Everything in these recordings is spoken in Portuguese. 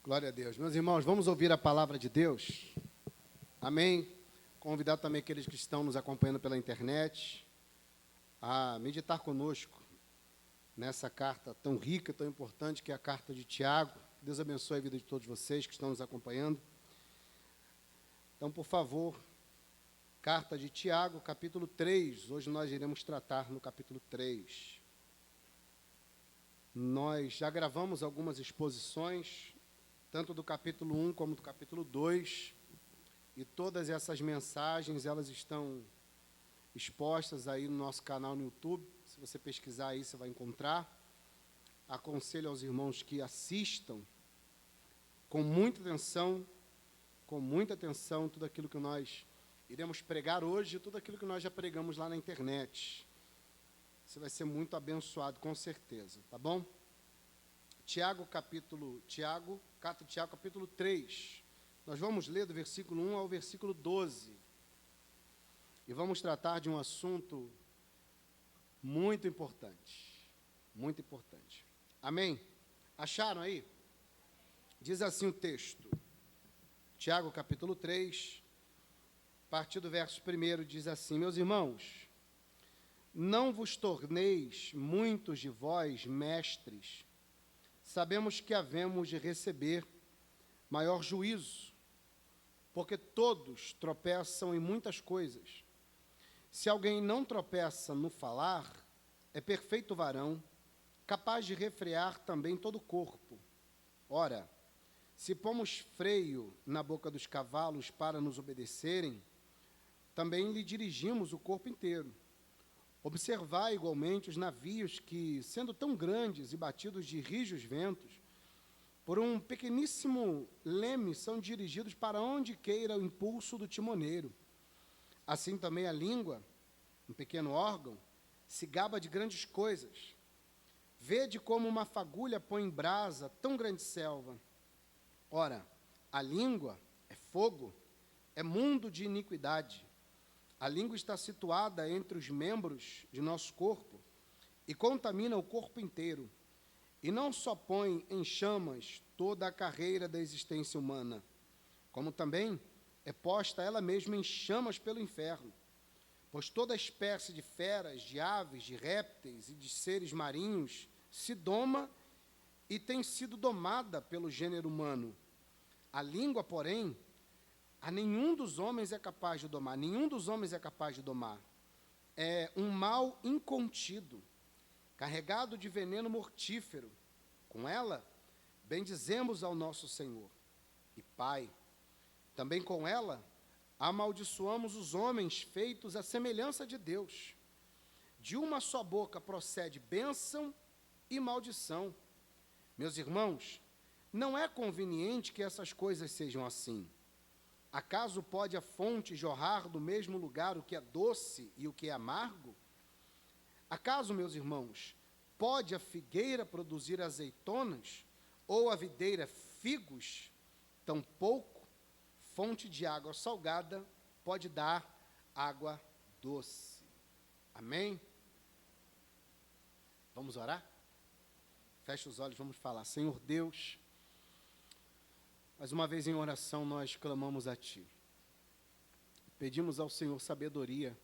Glória a Deus. Meus irmãos, vamos ouvir a palavra de Deus? Amém? Convidar também aqueles que estão nos acompanhando pela internet a meditar conosco nessa carta tão rica, tão importante, que é a carta de Tiago. Deus abençoe a vida de todos vocês que estão nos acompanhando. Então, por favor, carta de Tiago, capítulo 3. Hoje nós iremos tratar no capítulo 3. Nós já gravamos algumas exposições, tanto do capítulo 1 como do capítulo 2, e todas essas mensagens, elas estão expostas aí no nosso canal no YouTube. Se você pesquisar aí, você vai encontrar. Aconselho aos irmãos que assistam com muita atenção, tudo aquilo que nós iremos pregar hoje, tudo aquilo que nós já pregamos lá na internet. Você vai ser muito abençoado, com certeza, tá bom? Carta de Tiago, capítulo 3. Nós vamos ler do versículo 1 ao versículo 12. E vamos tratar de um assunto muito importante. Muito importante. Amém? Acharam aí? Diz assim o texto. Tiago, capítulo 3, a partir do verso 1, diz assim: Meus irmãos, não vos torneis muitos de vós mestres. Sabemos que havemos de receber maior juízo, porque todos tropeçam em muitas coisas. Se alguém não tropeça no falar, é perfeito varão, capaz de refrear também todo o corpo. Ora, se pomos freio na boca dos cavalos para nos obedecerem, também lhe dirigimos o corpo inteiro. Observai igualmente os navios que, sendo tão grandes e batidos de rijos ventos, por um pequeníssimo leme são dirigidos para onde queira o impulso do timoneiro. Assim também a língua, um pequeno órgão, se gaba de grandes coisas. Vede como uma fagulha põe em brasa tão grande selva. Ora, a língua é fogo, é mundo de iniquidade. A língua está situada entre os membros de nosso corpo e contamina o corpo inteiro. E não só põe em chamas toda a carreira da existência humana, como também é posta ela mesma em chamas pelo inferno. Pois toda espécie de feras, de aves, de répteis e de seres marinhos se doma e tem sido domada pelo gênero humano. A língua, porém, a nenhum dos homens é capaz de domar, É um mal incontido, carregado de veneno mortífero. Com ela, bendizemos ao nosso Senhor e Pai. Também com ela, amaldiçoamos os homens feitos à semelhança de Deus. De uma só boca procede bênção e maldição. Meus irmãos, não é conveniente que essas coisas sejam assim. Acaso pode a fonte jorrar do mesmo lugar o que é doce e o que é amargo? Acaso, meus irmãos, pode a figueira produzir azeitonas, ou a videira figos? Tampouco fonte de água salgada pode dar água doce. Amém? Vamos orar? Feche os olhos, vamos falar. Senhor Deus, mais uma vez em oração nós clamamos a Ti. Pedimos ao Senhor sabedoria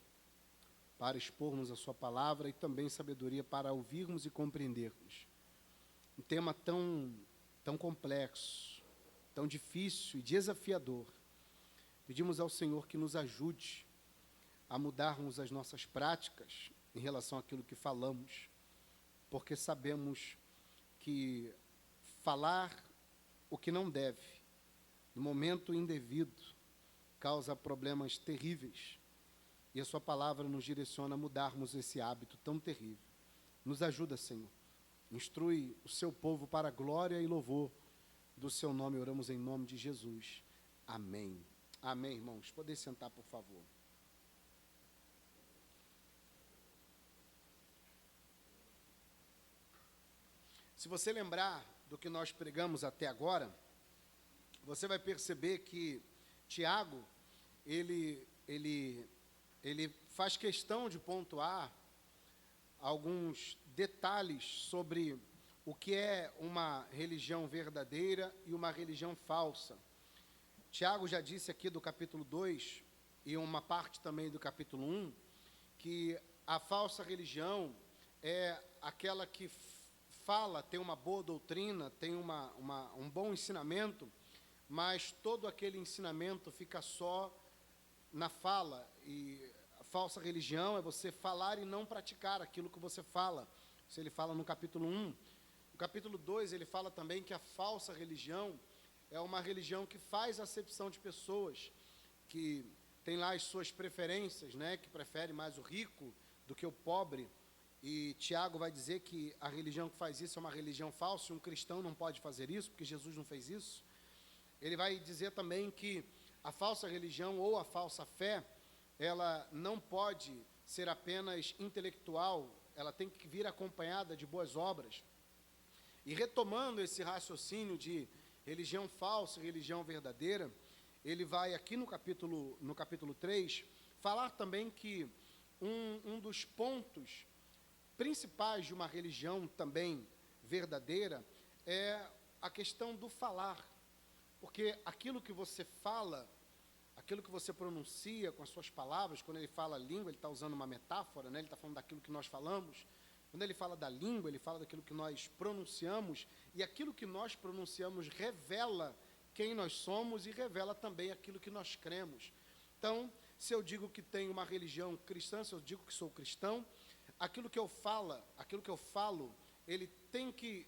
para expormos a Sua palavra e também sabedoria para ouvirmos e compreendermos. Um tema tão complexo, tão difícil e desafiador. Pedimos ao Senhor que nos ajude a mudarmos as nossas práticas em relação àquilo que falamos, porque sabemos que falar o que não deve, no momento indevido, causa problemas terríveis. E a Sua palavra nos direciona a mudarmos esse hábito tão terrível. Nos ajuda, Senhor. Instrui o Seu povo para a glória e louvor do Seu nome. Oramos em nome de Jesus. Amém. Amém, irmãos. Podem sentar, por favor. Se você lembrar do que nós pregamos até agora, você vai perceber que Tiago, ele faz questão de pontuar alguns detalhes sobre o que é uma religião verdadeira e uma religião falsa. Tiago já disse aqui do capítulo 2 e uma parte também do capítulo 1, que a falsa religião é aquela que fala, tem uma boa doutrina, tem um bom ensinamento, mas todo aquele ensinamento fica só na fala. E a falsa religião é você falar e não praticar aquilo que você fala. Isso ele fala no capítulo 1. No capítulo 2 ele fala também que a falsa religião é uma religião que faz acepção de pessoas, que tem lá as suas preferências, né, que prefere mais o rico do que o pobre. E Tiago vai dizer que a religião que faz isso é uma religião falsa, e um cristão não pode fazer isso, porque Jesus não fez isso. Ele vai dizer também que a falsa religião ou a falsa fé, ela não pode ser apenas intelectual, ela tem que vir acompanhada de boas obras. E retomando esse raciocínio de religião falsa e religião verdadeira, ele vai aqui no capítulo 3, falar também que um dos pontos principais de uma religião também verdadeira é a questão do falar. Porque aquilo que você fala, aquilo que você pronuncia com as suas palavras, quando ele fala língua, ele está usando uma metáfora, né? Ele está falando daquilo que nós falamos. Quando ele fala da língua, ele fala daquilo que nós pronunciamos, e aquilo que nós pronunciamos revela quem nós somos e revela também aquilo que nós cremos. Então, se eu digo que tenho uma religião cristã, se eu digo que sou cristão, aquilo que eu falo, ele tem que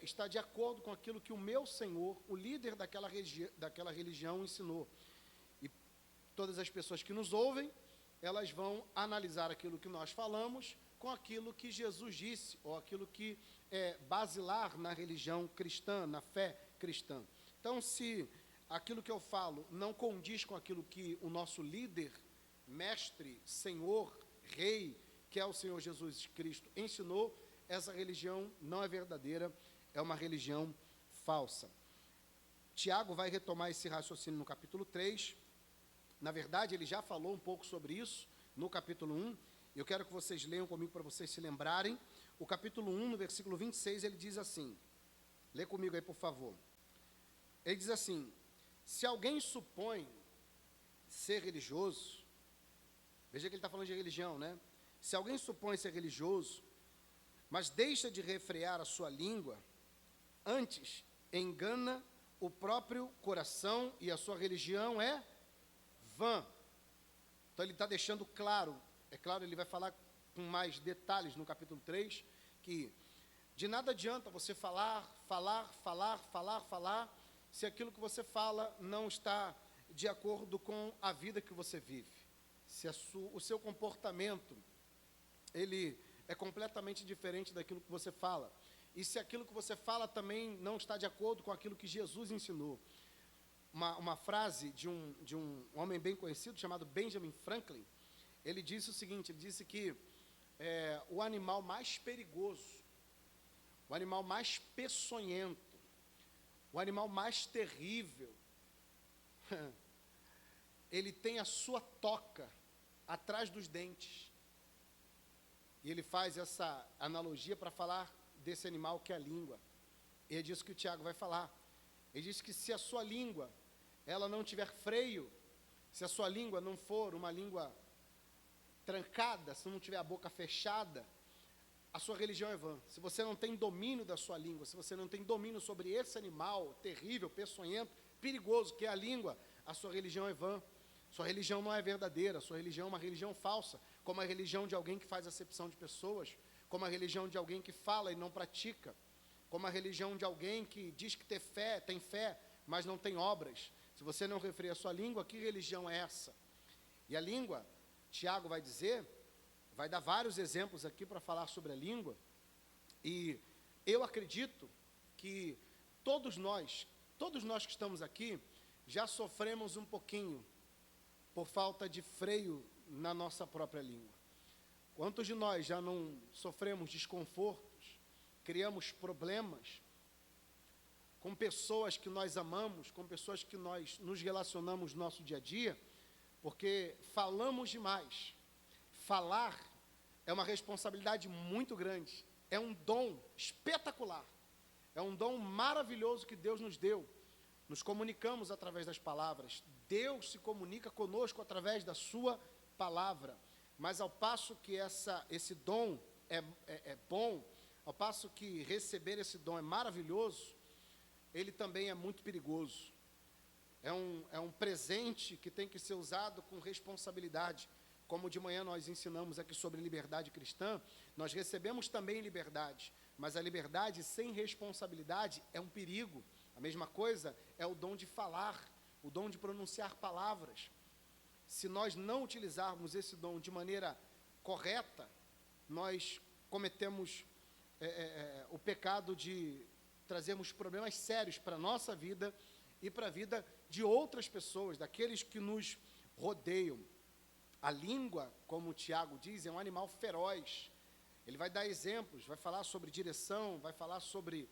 estar de acordo com aquilo que o meu Senhor, o líder daquela religião, ensinou. E todas as pessoas que nos ouvem, elas vão analisar aquilo que nós falamos com aquilo que Jesus disse, ou aquilo que é basilar na religião cristã, na fé cristã. Então, se aquilo que eu falo não condiz com aquilo que o nosso líder, mestre, Senhor, Rei, que é o Senhor Jesus Cristo, ensinou, essa religião não é verdadeira, é uma religião falsa. Tiago vai retomar esse raciocínio no capítulo 3. Na verdade, ele já falou um pouco sobre isso no capítulo 1. Eu quero que vocês leiam comigo para vocês se lembrarem. O capítulo 1, no versículo 26, ele diz assim, lê comigo aí, por favor. Ele diz assim: se alguém supõe ser religioso, veja que ele está falando de religião, né? Se alguém supõe ser religioso, mas deixa de refrear a sua língua, antes engana o próprio coração e a sua religião é vã. Então ele está deixando claro, é claro, ele vai falar com mais detalhes no capítulo 3, que de nada adianta você falar, se aquilo que você fala não está de acordo com a vida que você vive. Se o seu comportamento, ele é completamente diferente daquilo que você fala. E se aquilo que você fala também não está de acordo com aquilo que Jesus ensinou. Uma frase de um homem bem conhecido, chamado Benjamin Franklin, ele disse o seguinte, ele disse que o animal mais perigoso, o animal mais peçonhento, o animal mais terrível, ele tem a sua toca atrás dos dentes. E ele faz essa analogia para falar desse animal que é a língua. E é disso que o Tiago vai falar. Ele diz que se a sua língua, ela não tiver freio, se a sua língua não for uma língua trancada, se não tiver a boca fechada, a sua religião é vã. Se você não tem domínio da sua língua, se você não tem domínio sobre esse animal terrível, peçonhento, perigoso, que é a língua, a sua religião é vã. Sua religião não é verdadeira, sua religião é uma religião falsa, como a religião de alguém que faz acepção de pessoas, como a religião de alguém que fala e não pratica, como a religião de alguém que diz que tem fé, mas não tem obras. Se você não refreia a sua língua, que religião é essa? E a língua, Tiago vai dizer, vai dar vários exemplos aqui para falar sobre a língua, e eu acredito que todos nós que estamos aqui, já sofremos um pouquinho por falta de freio na nossa própria língua. Quantos de nós já não sofremos desconfortos, criamos problemas com pessoas que nós amamos, com pessoas que nós nos relacionamos no nosso dia a dia, porque falamos demais. Falar é uma responsabilidade muito grande, é um dom espetacular. É um dom maravilhoso que Deus nos deu. Nos comunicamos através das palavras. Deus se comunica conosco através da sua palavra. Mas ao passo que esse dom é bom, ao passo que receber esse dom é maravilhoso, ele também é muito perigoso. É um presente que tem que ser usado com responsabilidade. Como de manhã nós ensinamos aqui sobre liberdade cristã, nós recebemos também liberdade, mas a liberdade sem responsabilidade é um perigo. A mesma coisa é o dom de falar, o dom de pronunciar palavras. Se nós não utilizarmos esse dom de maneira correta, nós cometemos o pecado de trazermos problemas sérios para a nossa vida e para a vida de outras pessoas, daqueles que nos rodeiam. A língua, como o Tiago diz, é um animal feroz. Ele vai dar exemplos, vai falar sobre direção, vai falar sobre...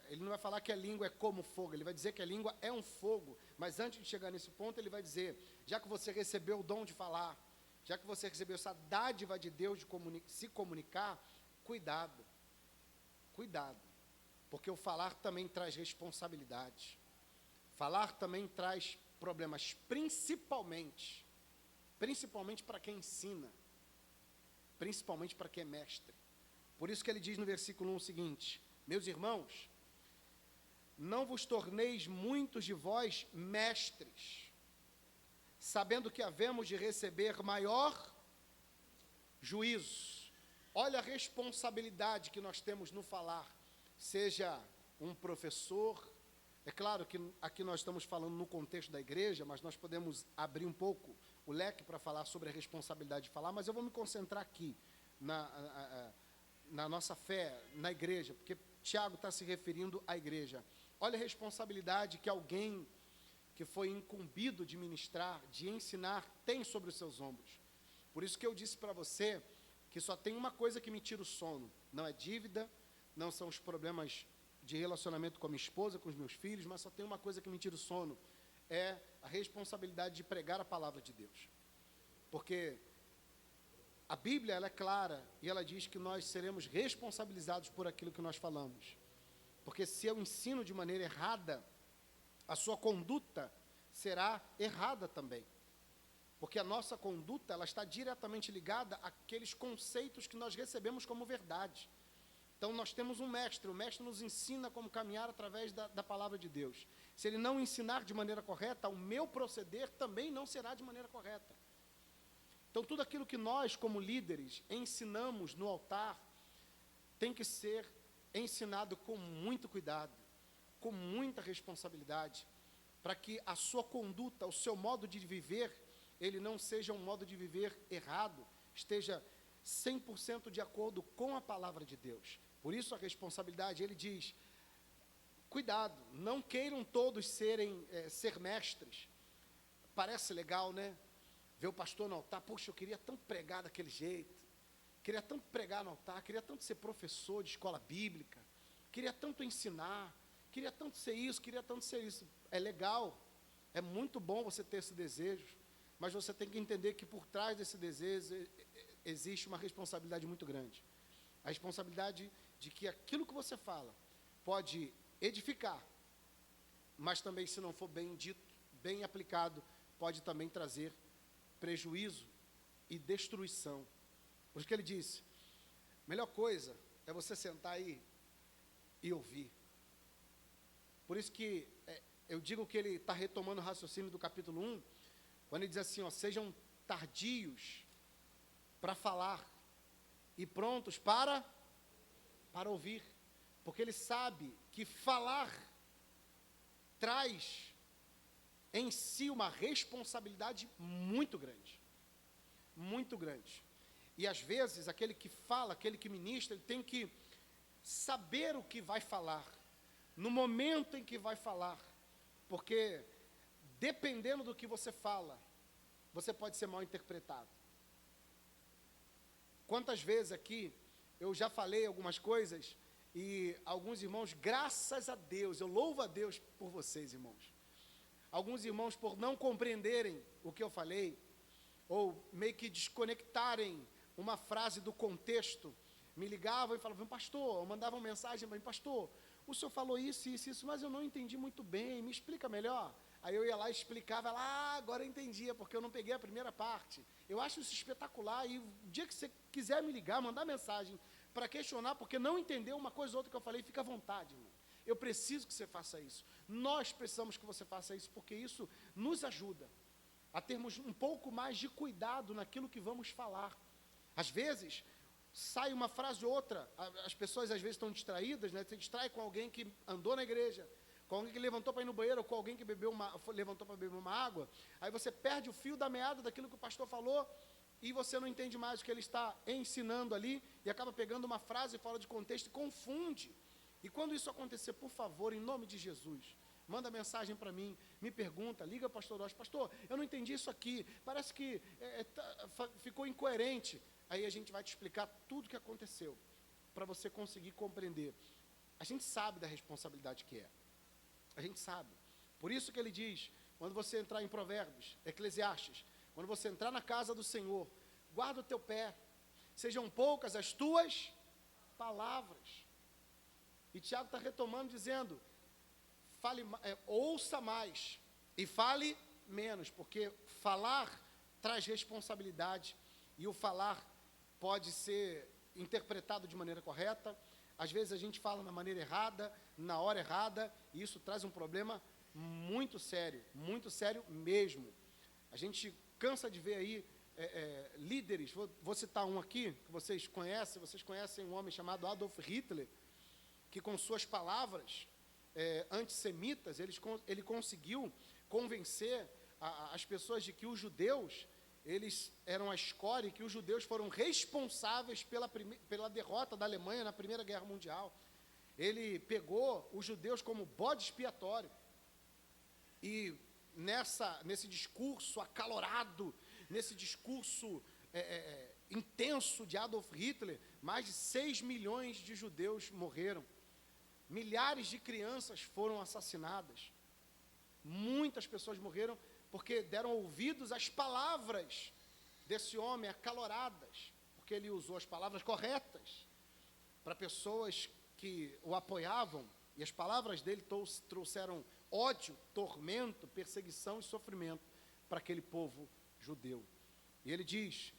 ele não vai falar que a língua é como fogo, ele vai dizer que a língua é um fogo. Mas antes de chegar nesse ponto, ele vai dizer, já que você recebeu o dom de falar, já que você recebeu essa dádiva de Deus de se comunicar, cuidado, porque o falar também traz responsabilidade. Falar também traz problemas, principalmente para quem ensina, principalmente para quem é mestre. Por isso que ele diz no versículo 1 o seguinte: meus irmãos, não vos torneis muitos de vós mestres, sabendo que havemos de receber maior juízo. Olha a responsabilidade que nós temos no falar, seja um professor. É claro que aqui nós estamos falando no contexto da igreja, mas nós podemos abrir um pouco o leque para falar sobre a responsabilidade de falar, mas eu vou me concentrar aqui na nossa fé, na igreja, porque Tiago está se referindo à igreja. Olha a responsabilidade que alguém que foi incumbido de ministrar, de ensinar, tem sobre os seus ombros. Por isso que eu disse para você que só tem uma coisa que me tira o sono, não é dívida, não são os problemas de relacionamento com a minha esposa, com os meus filhos, mas só tem uma coisa que me tira o sono, é a responsabilidade de pregar a palavra de Deus. Porque a Bíblia, ela é clara, e ela diz que nós seremos responsabilizados por aquilo que nós falamos. Porque se eu ensino de maneira errada, a sua conduta será errada também. Porque a nossa conduta, ela está diretamente ligada àqueles conceitos que nós recebemos como verdade. Então, nós temos um mestre, o mestre nos ensina como caminhar através da palavra de Deus. Se ele não ensinar de maneira correta, o meu proceder também não será de maneira correta. Então, tudo aquilo que nós, como líderes, ensinamos no altar, tem que ser ensinado com muito cuidado, com muita responsabilidade, para que a sua conduta, o seu modo de viver, ele não seja um modo de viver errado, esteja 100% de acordo com a palavra de Deus. Por isso a responsabilidade, ele diz, cuidado, não queiram todos ser mestres. Parece legal, né? Ver o pastor no altar, poxa, eu queria tanto pregar daquele jeito, queria tanto pregar no altar, queria tanto ser professor de escola bíblica, queria tanto ensinar, queria tanto ser isso, queria tanto ser isso. É legal, é muito bom você ter esse desejo, mas você tem que entender que por trás desse desejo existe uma responsabilidade muito grande. A responsabilidade de que aquilo que você fala pode edificar, mas também, se não for bem dito, bem aplicado, pode também trazer prejuízo e destruição. Por isso que ele disse, melhor coisa é você sentar aí e ouvir. Por isso que eu digo que ele está retomando o raciocínio do capítulo 1, quando ele diz assim, ó, sejam tardios para falar e prontos para ouvir, porque ele sabe que falar traz em si uma responsabilidade muito grande, muito grande. E às vezes aquele que fala, aquele que ministra, ele tem que saber o que vai falar, no momento em que vai falar, porque dependendo do que você fala, você pode ser mal interpretado. Quantas vezes aqui eu já falei algumas coisas e alguns irmãos, graças a Deus, eu louvo a Deus por vocês, irmãos. Alguns irmãos, por não compreenderem o que eu falei, ou meio que desconectarem uma frase do contexto, me ligavam e falavam, pastor, mandavam mensagem para mim, pastor, o senhor falou isso, isso, isso, mas eu não entendi muito bem, me explica melhor. Aí eu ia lá e explicava, agora eu entendi, porque eu não peguei a primeira parte. Eu acho isso espetacular, e o dia que você quiser me ligar, mandar mensagem para questionar, porque não entendeu uma coisa ou outra que eu falei, fica à vontade, irmão. Eu preciso que você faça isso. Nós precisamos que você faça isso, porque isso nos ajuda a termos um pouco mais de cuidado naquilo que vamos falar. Às vezes, sai uma frase ou outra, as pessoas às vezes estão distraídas, né? Você distrai com alguém que andou na igreja, com alguém que levantou para ir no banheiro, ou com alguém que levantou para beber uma água, aí você perde o fio da meada daquilo que o pastor falou, e você não entende mais o que ele está ensinando ali, e acaba pegando uma frase fora de contexto e confunde. E quando isso acontecer, por favor, em nome de Jesus, manda mensagem para mim, me pergunta, liga ao pastor Rocha, pastor, eu não entendi isso aqui, parece que ficou incoerente. Aí a gente vai te explicar tudo o que aconteceu, para você conseguir compreender. A gente sabe da responsabilidade que é. A gente sabe. Por isso que ele diz, quando você entrar em Provérbios, Eclesiastes, quando você entrar na casa do Senhor, guarda o teu pé, sejam poucas as tuas palavras. E Tiago está retomando, dizendo, ouça mais e fale menos, porque falar traz responsabilidade, e o falar pode ser interpretado de maneira correta. Às vezes a gente fala na maneira errada, na hora errada, e isso traz um problema muito sério mesmo. A gente cansa de ver aí líderes, vou citar um aqui, que vocês conhecem um homem chamado Adolf Hitler, que com suas palavras antissemitas, ele conseguiu convencer as pessoas de que os judeus, eles eram a escória, e que os judeus foram responsáveis pela derrota da Alemanha na Primeira Guerra Mundial. Ele pegou os judeus como bode expiatório, e nesse discurso acalorado, nesse discurso intenso de Adolf Hitler, mais de 6 milhões de judeus morreram, milhares de crianças foram assassinadas, muitas pessoas morreram porque deram ouvidos às palavras desse homem acaloradas, porque ele usou as palavras corretas para pessoas que o apoiavam, e as palavras dele trouxeram ódio, tormento, perseguição e sofrimento para aquele povo judeu. E ele diz,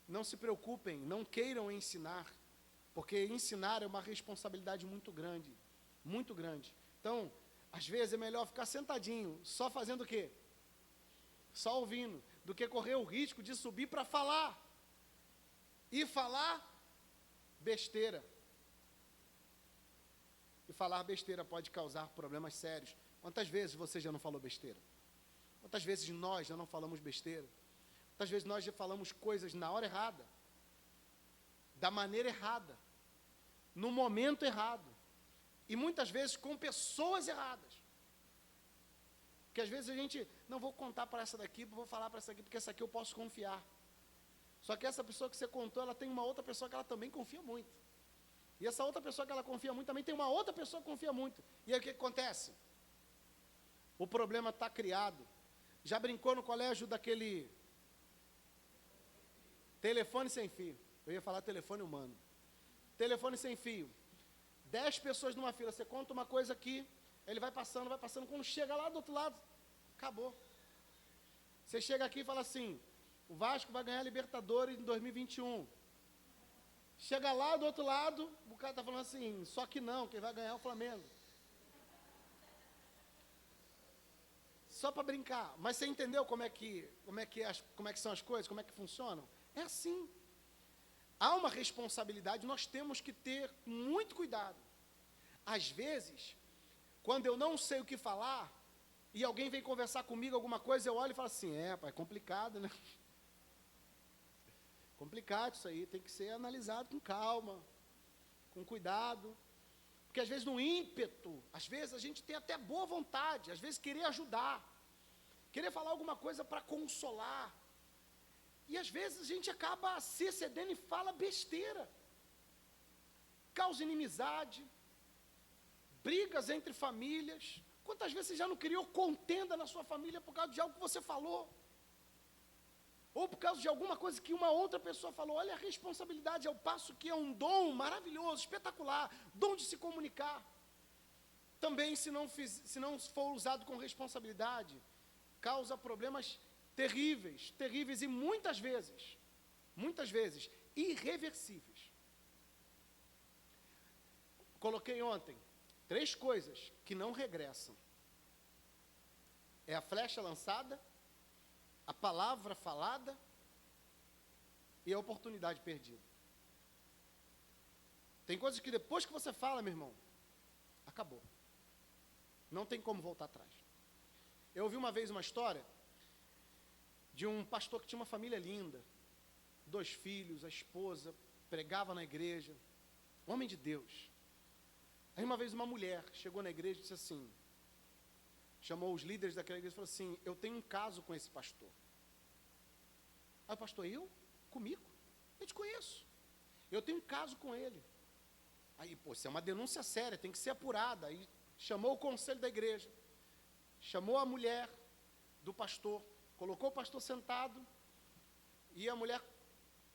não se preocupem, não queiram ensinar, porque ensinar é uma responsabilidade muito grande, muito grande. Então, às vezes é melhor ficar sentadinho, só fazendo o quê? Só ouvindo, do que correr o risco de subir para falar, e falar besteira. E falar besteira pode causar problemas sérios. Quantas vezes você já não falou besteira? Quantas vezes nós já não falamos besteira? Quantas vezes nós já falamos coisas na hora errada, da maneira errada, no momento errado, e muitas vezes com pessoas erradas. Porque às vezes a gente, não vou contar para essa daqui, vou falar para essa aqui, porque essa aqui eu posso confiar. Só que essa pessoa que você contou, ela tem uma outra pessoa que ela também confia muito. E essa outra pessoa que ela confia muito, também tem uma outra pessoa que confia muito. E aí o que acontece? O problema está criado. Já brincou no colégio daquele telefone sem fio? Eu ia falar telefone humano. Telefone sem fio. 10 pessoas numa fila, você conta uma coisa aqui, ele vai passando, quando chega lá do outro lado, acabou. Você chega aqui e fala assim, o Vasco vai ganhar a Libertadores em 2021. Chega lá do outro lado, o cara está falando assim, só que não, quem vai ganhar é o Flamengo. Só para brincar, mas você entendeu como é que são as coisas, como é que funcionam? É assim. Há uma responsabilidade, nós temos que ter muito cuidado. Às vezes, quando eu não sei o que falar, e alguém vem conversar comigo alguma coisa, eu olho e falo assim, pai, é complicado, né? Complicado isso aí, tem que ser analisado com calma, com cuidado. Porque às vezes no ímpeto, às vezes a gente tem até boa vontade, às vezes querer ajudar, querer falar alguma coisa para consolar. E às vezes a gente acaba se excedendo e fala besteira. Causa inimizade, brigas entre famílias. Quantas vezes você já não criou contenda na sua família por causa de algo que você falou? Ou por causa de alguma coisa que uma outra pessoa falou? Olha a responsabilidade, ao passo que é um dom maravilhoso, espetacular, dom de se comunicar. também, se não for usado com responsabilidade, causa problemas terríveis e muitas vezes, irreversíveis. Coloquei ontem 3 coisas que não regressam. É a flecha lançada, a palavra falada e a oportunidade perdida. Tem coisas que depois que você fala, meu irmão, acabou. Não tem como voltar atrás. Eu ouvi uma vez uma história de um pastor que tinha uma família linda, 2 filhos, a esposa, pregava na igreja, homem de Deus. Aí uma vez uma mulher chegou na igreja e disse assim, chamou os líderes daquela igreja e falou assim, eu tenho um caso com esse pastor. Aí o pastor, eu? Comigo? Eu te conheço. Eu tenho um caso com ele. Aí, isso é uma denúncia séria, tem que ser apurada. Aí chamou o conselho da igreja, chamou a mulher do pastor, colocou o pastor sentado, e a mulher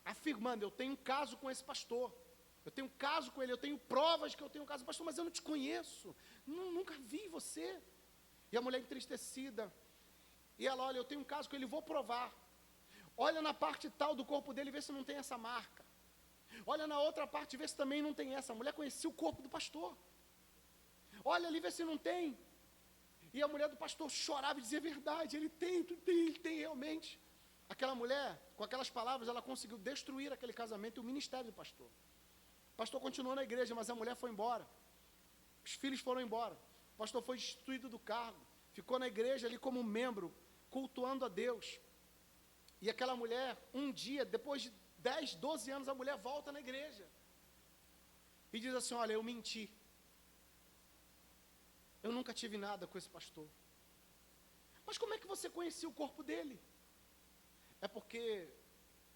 afirmando, eu tenho um caso com esse pastor. Eu tenho um caso com ele, eu tenho provas que eu tenho um caso, pastor, mas eu não te conheço, nunca vi você. E a mulher entristecida, e ela, olha, eu tenho um caso com ele, vou provar. Olha na parte tal do corpo dele, vê se não tem essa marca. Olha na outra parte, vê se também não tem essa. A mulher conhecia o corpo do pastor. Olha ali, vê se não tem. E a mulher do pastor chorava e dizia, verdade, ele tem realmente. Aquela mulher, com aquelas palavras, ela conseguiu destruir aquele casamento e o ministério do pastor. O pastor continuou na igreja, mas a mulher foi embora. Os filhos foram embora. O pastor foi destituído do cargo. Ficou na igreja ali como membro, cultuando a Deus. E aquela mulher, um dia, depois de 10, 12 anos, a mulher volta na igreja. E diz assim, olha, eu menti. Eu nunca tive nada com esse pastor. Mas como é que você conhecia o corpo dele? É porque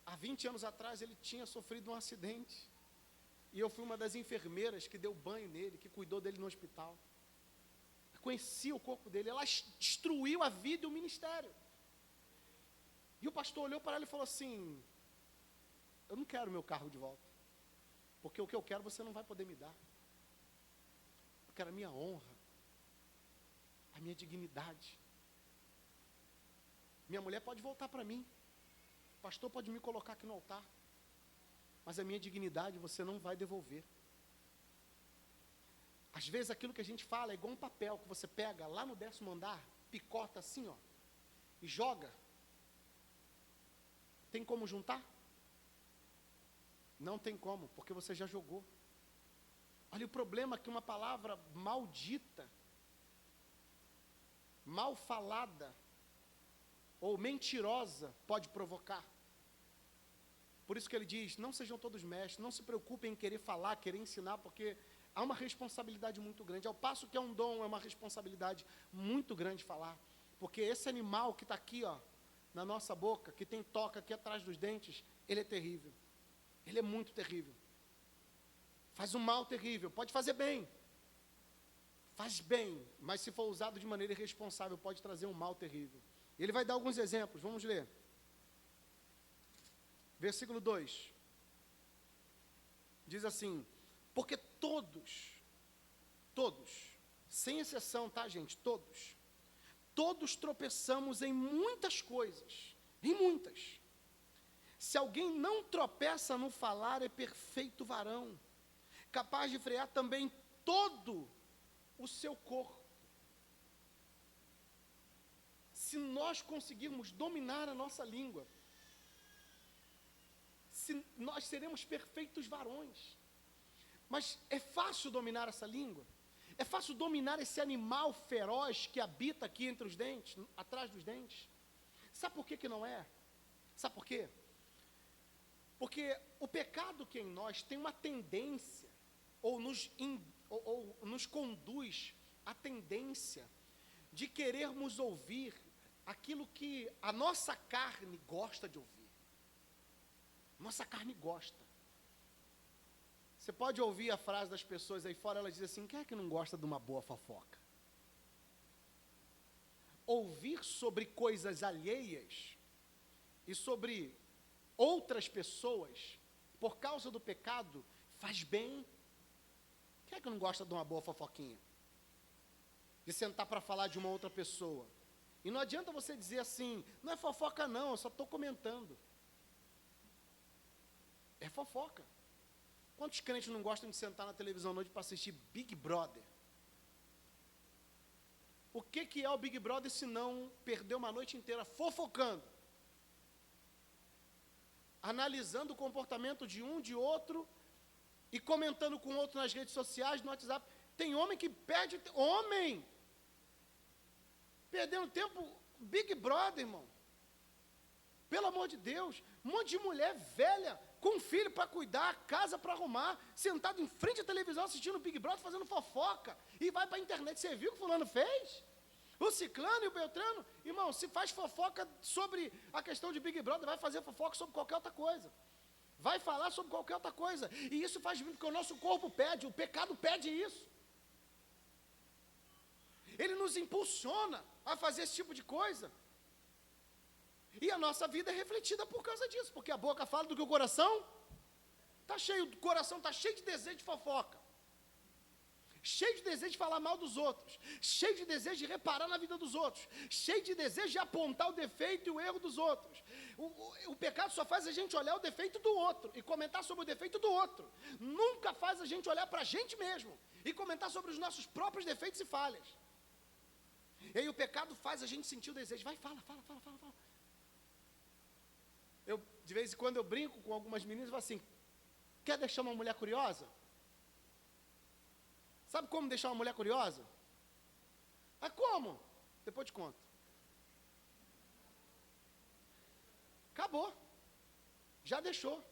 há 20 anos atrás ele tinha sofrido um acidente. E eu fui uma das enfermeiras que deu banho nele, que cuidou dele no hospital. Eu conhecia o corpo dele, ela destruiu a vida e o ministério. E o pastor olhou para ela e falou assim, eu não quero meu carro de volta, porque o que eu quero você não vai poder me dar. Eu quero a minha honra, a minha dignidade. Minha mulher pode voltar para mim, o pastor pode me colocar aqui no altar, mas a minha dignidade você não vai devolver. Às vezes aquilo que a gente fala é igual um papel que você pega lá no 10º andar, picota assim, ó, e joga. Tem como juntar? Não tem como, porque você já jogou. Olha o problema que uma palavra maldita, mal falada, ou mentirosa pode provocar. Por isso que ele diz, não sejam todos mestres, não se preocupem em querer falar, querer ensinar, porque há uma responsabilidade muito grande. Ao passo que é um dom, é uma responsabilidade muito grande falar. Porque esse animal que está aqui, ó, na nossa boca, que tem toca aqui atrás dos dentes, ele é terrível. Ele é muito terrível. Faz um mal terrível, pode fazer bem. Faz bem, mas se for usado de maneira irresponsável, pode trazer um mal terrível. Ele vai dar alguns exemplos, vamos ler. Versículo 2. Diz assim, porque todos, sem exceção, tá, gente? Todos tropeçamos em muitas coisas, em muitas. Se alguém não tropeça no falar, é perfeito varão, capaz de frear também todo o seu corpo. Se nós conseguirmos dominar a nossa língua, nós seremos perfeitos varões. Mas é fácil dominar essa língua? É fácil dominar esse animal feroz que habita aqui entre os dentes, atrás dos dentes? Sabe por que não é? Sabe por quê? Porque o pecado que em nós tem uma tendência, ou nos conduz à tendência de querermos ouvir aquilo que a nossa carne gosta de ouvir. Nossa carne gosta. Você pode ouvir a frase das pessoas aí fora, elas dizem assim, quem é que não gosta de uma boa fofoca? Ouvir sobre coisas alheias e sobre outras pessoas, por causa do pecado, faz bem. Quem é que não gosta de uma boa fofoquinha? de sentar para falar de uma outra pessoa. E não adianta você dizer assim, não é fofoca não, eu só estou comentando. É fofoca. Quantos crentes não gostam de sentar na televisão à noite para assistir Big Brother? O que é o Big Brother se não perder uma noite inteira fofocando? Analisando o comportamento de um, de outro, e comentando com outro nas redes sociais, no WhatsApp. Tem homem que perde... Homem! Perdendo tempo, Big Brother, irmão. Pelo amor de Deus. Um monte de mulher velha, com filho para cuidar, casa para arrumar, sentado em frente à televisão, assistindo Big Brother, fazendo fofoca, e vai para a internet. Você viu o que o fulano fez? O ciclano e o beltrano? Irmão, se faz fofoca sobre a questão de Big Brother, vai fazer fofoca sobre qualquer outra coisa. Vai falar sobre qualquer outra coisa. E isso faz porque o nosso corpo pede, o pecado pede isso. Ele nos impulsiona a fazer esse tipo de coisa. E a nossa vida é refletida por causa disso, porque a boca fala do que o coração está cheio. O coração está cheio de desejo de fofoca, cheio de desejo de falar mal dos outros, cheio de desejo de reparar na vida dos outros, cheio de desejo de apontar o defeito e o erro dos outros. O pecado só faz a gente olhar o defeito do outro e comentar sobre o defeito do outro. Nunca faz a gente olhar para a gente mesmo e comentar sobre os nossos próprios defeitos e falhas. E aí o pecado faz a gente sentir o desejo. Vai, fala. De vez em quando eu brinco com algumas meninas e falo assim, quer deixar uma mulher curiosa? Sabe como deixar uma mulher curiosa? Ah, como? Depois te conto. Acabou. Já deixou.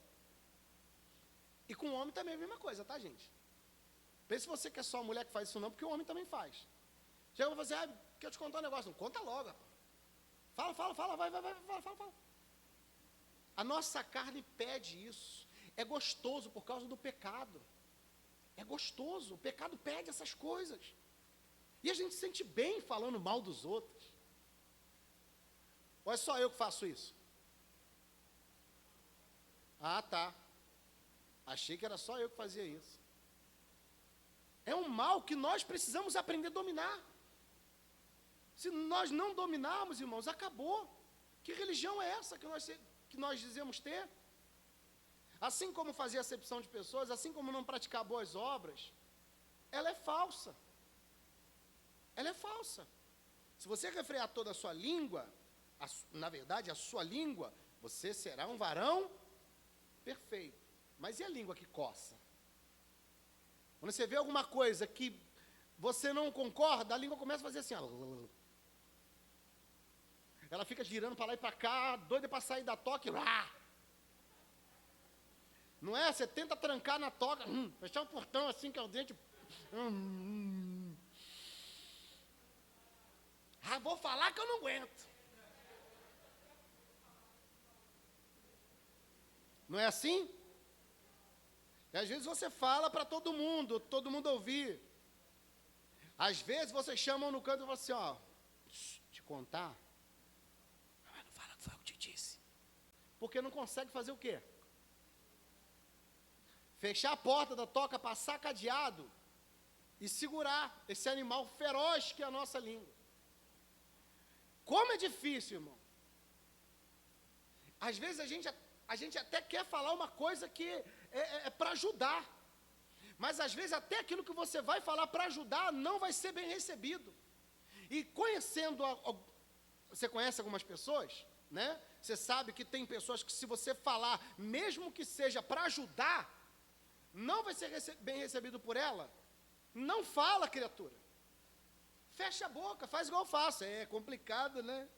E com o homem também é a mesma coisa, tá, gente? Pense se você que é só a mulher que faz isso não, porque o homem também faz. Chega e fala assim, quer eu te contar um negócio? Não, conta logo, rapaz. Fala, vai, fala. A nossa carne pede isso. É gostoso por causa do pecado. É gostoso. O pecado pede essas coisas. E a gente se sente bem falando mal dos outros. Ou é só eu que faço isso? Ah, tá. Achei que era só eu que fazia isso. É um mal que nós precisamos aprender a dominar. Se nós não dominarmos, irmãos, acabou. Que religião é essa que nós dizemos ter? Assim como fazer acepção de pessoas, assim como não praticar boas obras, ela é falsa. Ela é falsa. Se você refrear toda a sua língua, na verdade, a sua língua, você será um varão perfeito. Mas e a língua que coça? Quando você vê alguma coisa que você não concorda, a língua começa a fazer assim, ó. Ela fica girando para lá e para cá, doida para sair da toca. Não é? Você tenta trancar na toca, fechar um portão assim que é o dente. Vou falar que eu não aguento. Não é assim? E às vezes você fala para todo mundo ouvir. Às vezes você chama no canto e fala assim, ó, te contar. Mas não fala que foi eu que te disse. Porque não consegue fazer o quê? Fechar a porta da toca, passar cadeado e segurar esse animal feroz que é a nossa língua. Como é difícil, irmão. Às vezes a gente até quer falar uma coisa que é para ajudar. Mas às vezes até aquilo que você vai falar para ajudar não vai ser bem recebido. E conhecendo, você conhece algumas pessoas, né? Você sabe que tem pessoas que se você falar, mesmo que seja para ajudar, não vai ser bem recebido por ela. Não fala, criatura. Fecha a boca, faz igual eu faço. É complicado, né?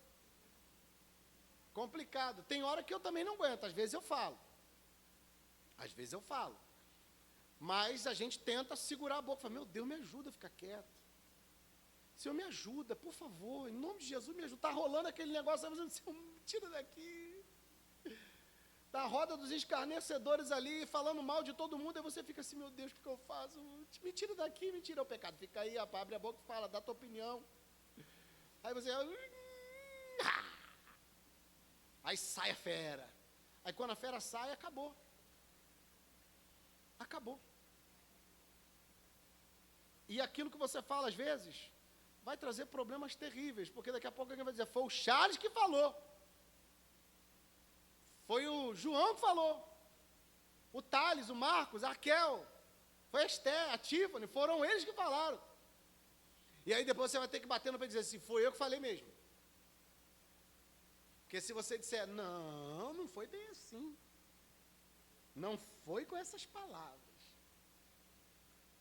Complicado. Tem hora que eu também não aguento, às vezes eu falo. Mas a gente tenta segurar a boca. Fala, meu Deus, me ajuda a ficar quieto. Senhor, me ajuda, por favor. Em nome de Jesus, me ajuda. Está rolando aquele negócio. Senhor, me tira daqui. Da roda dos escarnecedores ali, falando mal de todo mundo. Aí você fica assim, meu Deus, o que eu faço? Me tira daqui, me tira o pecado. Fica aí, abre a boca e fala, dá tua opinião. Aí você... Aí sai a fera. Aí quando a fera sai, acabou. Acabou. E aquilo que você fala às vezes, vai trazer problemas terríveis, porque daqui a pouco alguém vai dizer, foi o Charles que falou, foi o João que falou, o Thales, o Marcos, a Raquel, foi a Esther, a Tiffany, foram eles que falaram. E aí depois você vai ter que bater no pé e dizer assim, foi eu que falei mesmo. Porque se você disser, não foi bem assim, não foi com essas palavras.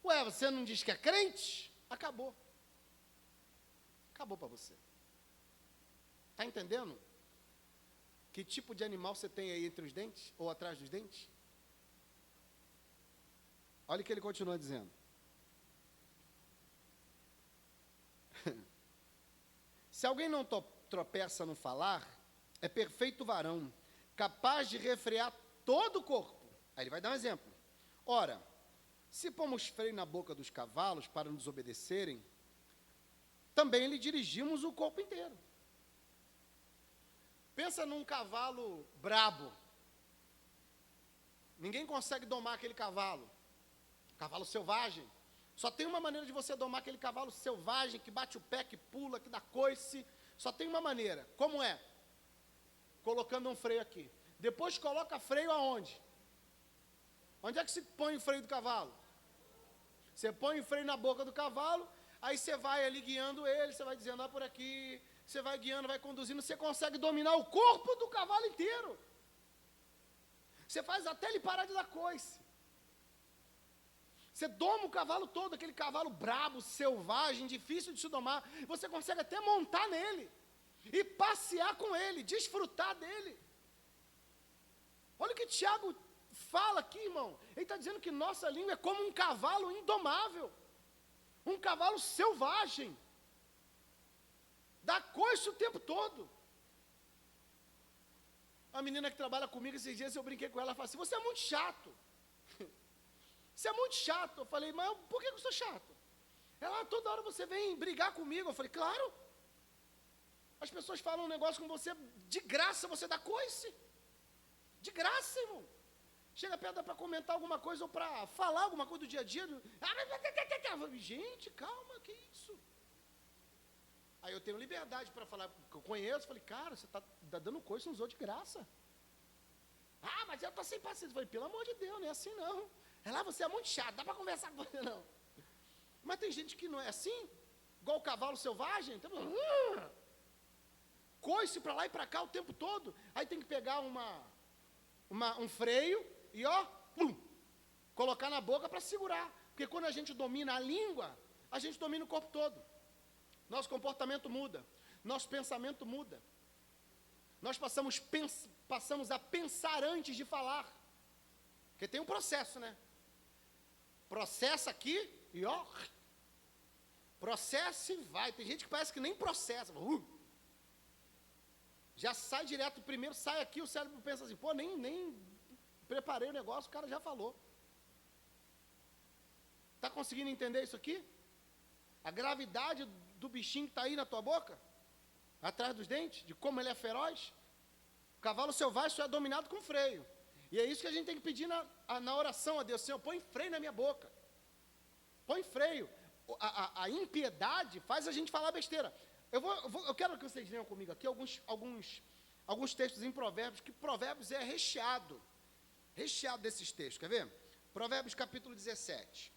Ué, você não diz que é crente? Acabou. Acabou para você. Está entendendo? Que tipo de animal você tem aí entre os dentes? Ou atrás dos dentes? Olha o que ele continua dizendo. Se alguém não tropeça no falar, é perfeito varão, capaz de refrear todo o corpo. Aí ele vai dar um exemplo. Ora, se pomos freio na boca dos cavalos para nos obedecerem, também lhe dirigimos o corpo inteiro. Pensa num cavalo brabo. Ninguém consegue domar aquele cavalo. Cavalo selvagem. Só tem uma maneira de você domar aquele cavalo selvagem, que bate o pé, que pula, que dá coice. Só tem uma maneira. Como é? Colocando um freio aqui. Depois coloca freio aonde? Onde é que se põe o freio do cavalo? Você põe o freio na boca do cavalo, aí você vai ali guiando ele, você vai dizendo, vai por aqui, você vai guiando, vai conduzindo, você consegue dominar o corpo do cavalo inteiro. Você faz até ele parar de dar coice. Você doma o cavalo todo, aquele cavalo brabo, selvagem, difícil de se domar, você consegue até montar nele, e passear com ele, desfrutar dele. Olha o que Tiago fala aqui, irmão. Ele está dizendo que nossa língua é como um cavalo indomável, um cavalo selvagem, dá coice o tempo todo. A menina que trabalha comigo esses dias, eu brinquei com ela, ela falou assim, você é muito chato. Você é muito chato. Eu falei, mas por que eu sou chato? Ela, toda hora você vem brigar comigo. Eu falei, claro. As pessoas falam um negócio com você, de graça você dá coice. De graça, irmão. Chega perto para comentar alguma coisa ou para falar alguma coisa do dia a dia. Gente, calma, que isso? Aí eu tenho liberdade para falar, que eu conheço. Falei, cara, você está dando coice nos outros de graça. Ah, mas eu estou sem paciência. Eu falei, pelo amor de Deus, não é assim não. Ela, você é muito chato, dá para conversar com você, não. Mas tem gente que não é assim, igual o cavalo selvagem, então, coice para lá e para cá o tempo todo. Aí tem que pegar um freio e, colocar na boca para segurar. Porque quando a gente domina a língua, a gente domina o corpo todo. Nosso comportamento muda, nosso pensamento muda. Nós passamos a pensar antes de falar. Porque tem um processo, né? Processa aqui e processa e vai. Tem gente que parece que nem processa. Já sai direto primeiro, sai aqui, o cérebro pensa assim, pô, nem preparei o negócio, o cara já falou. Está conseguindo entender isso aqui? A gravidade do bichinho que está aí na tua boca? Atrás dos dentes? De como ele é feroz? O cavalo selvagem só é dominado com freio. E é isso que a gente tem que pedir na oração a Deus. Senhor, põe freio na minha boca. Põe freio. A impiedade faz a gente falar besteira. Eu quero que vocês leiam comigo aqui alguns textos em Provérbios, que Provérbios é recheado desses textos. Quer ver? Provérbios capítulo 17.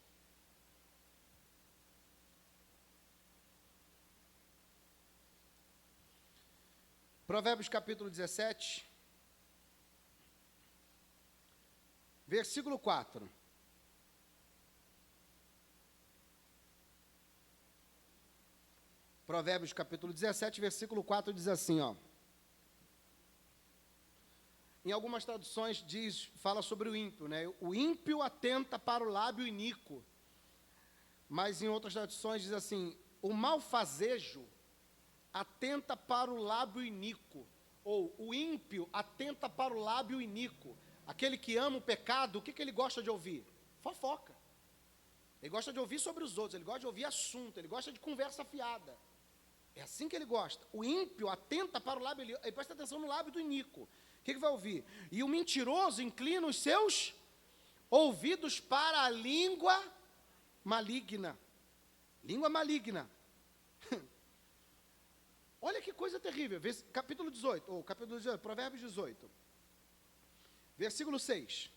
Provérbios capítulo 17. Versículo 4. Provérbios capítulo 17, versículo 4 diz assim, Em algumas traduções fala sobre o ímpio, né? O ímpio atenta para o lábio iníquo. Mas em outras traduções diz assim, o malfazejo atenta para o lábio iníquo. Ou o ímpio atenta para o lábio iníquo. Aquele que ama o pecado, o que ele gosta de ouvir? Fofoca. Ele gosta de ouvir sobre os outros, ele gosta de ouvir assunto, ele gosta de conversa fiada. É assim que ele gosta. O ímpio atenta para o lábio, ele presta atenção no lábio do iníquo. O que vai ouvir? E o mentiroso inclina os seus ouvidos para a língua maligna. Língua maligna. Olha que coisa terrível. Capítulo 18, ou capítulo 18, Provérbios 18. Versículo 6.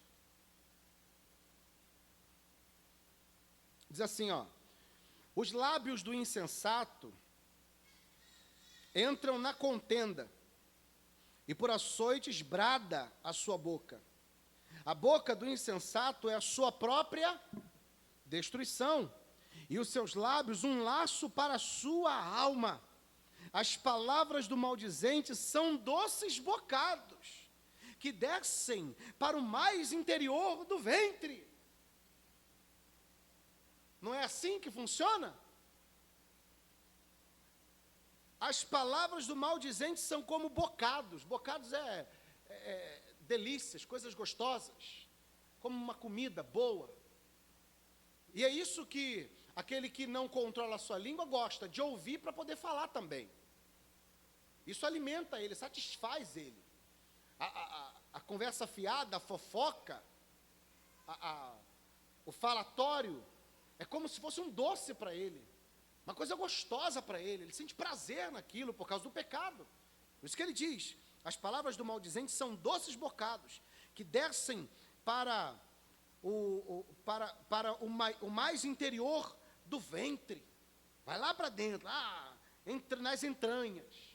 Diz assim, ó. Os lábios do insensato entram na contenda, e por açoites brada a sua boca. A boca do insensato é a sua própria destruição, e os seus lábios um laço para a sua alma. As palavras do maldizente são doces bocados, que descem para o mais interior do ventre. Não é assim que funciona? As palavras do maldizente são como bocados. Bocados é delícias, coisas gostosas, como uma comida boa. E é isso que aquele que não controla a sua língua gosta, de ouvir para poder falar também. Isso alimenta ele, satisfaz ele. A conversa fiada, a fofoca, o falatório, é como se fosse um doce para ele, uma coisa gostosa para ele. Ele sente prazer naquilo por causa do pecado. Por isso que ele diz, as palavras do maldizente são doces bocados, que descem para o mais interior do ventre. Vai lá para dentro, nas entranhas.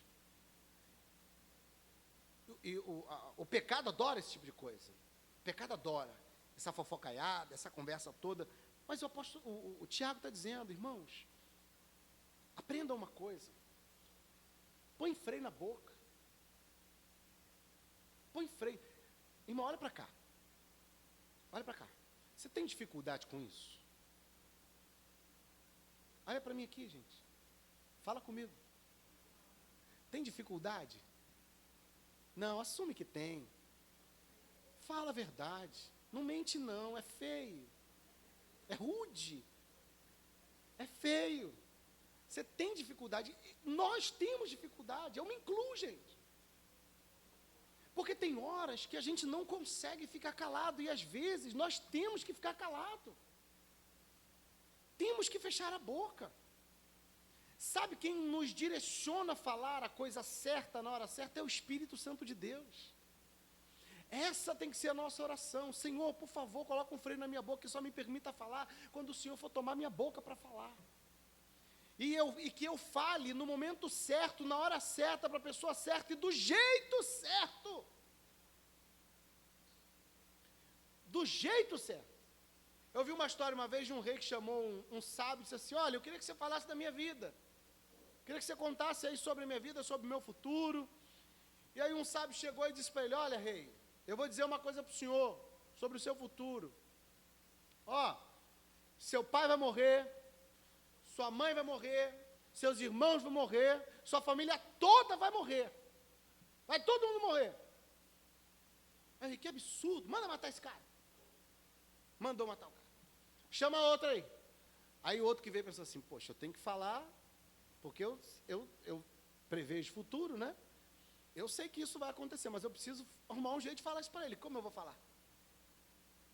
E o pecado adora esse tipo de coisa. O pecado adora essa fofocaiada, essa conversa toda. Mas o Tiago está dizendo, irmãos, aprenda uma coisa. Põe freio na boca. Põe freio. Irmão, olha para cá. Olha para cá. Você tem dificuldade com isso? Olha para mim aqui, gente. Fala comigo. Tem dificuldade? Não, assume que tem. Fala a verdade. Não mente não, é feio. É rude. É feio. Você tem dificuldade. Nós temos dificuldade. Eu me incluo, gente. Porque tem horas que a gente não consegue ficar calado. E às vezes nós temos que ficar calado. Temos que fechar a boca. Sabe quem nos direciona a falar a coisa certa na hora certa? É o Espírito Santo de Deus. Essa tem que ser a nossa oração. Senhor, por favor, coloca um freio na minha boca e só me permita falar quando o Senhor for tomar minha boca para falar. E que eu fale no momento certo, na hora certa, para a pessoa certa e do jeito certo. Do jeito certo. Eu ouvi uma história uma vez de um rei que chamou um sábio e disse assim, olha, eu queria que você falasse da minha vida. Eu queria que você contasse aí sobre a minha vida, sobre o meu futuro. E aí um sábio chegou e disse para ele, olha, rei, eu vou dizer uma coisa para o senhor sobre o seu futuro. Seu pai vai morrer, sua mãe vai morrer, seus irmãos vão morrer, sua família toda vai morrer. Vai todo mundo morrer. Aí, que absurdo, manda matar esse cara. Mandou matar o cara. Chama outro aí. Aí o outro que veio pensou assim, poxa, eu tenho que falar, porque eu prevejo futuro, né? Eu sei que isso vai acontecer, mas eu preciso arrumar um jeito de falar isso para ele. Como eu vou falar?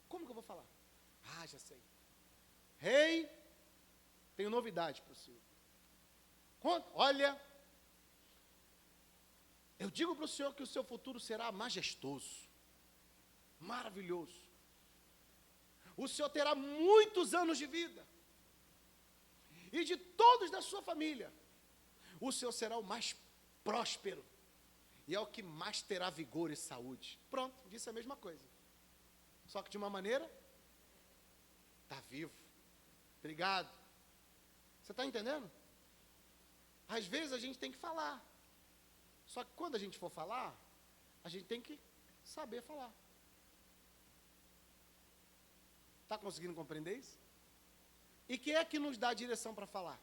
Como que eu vou falar? Já sei. Rei, tenho novidade para o senhor. Olha, eu digo para o senhor que o seu futuro será majestoso, maravilhoso. O senhor terá muitos anos de vida. E de todos da sua família, o senhor será o mais próspero. E é o que mais terá vigor e saúde. Pronto, disse a mesma coisa. Só que de uma maneira, está vivo. Obrigado. Você está entendendo? Às vezes a gente tem que falar. Só que quando a gente for falar, a gente tem que saber falar. Está conseguindo compreender isso? E quem é que nos dá a direção para falar?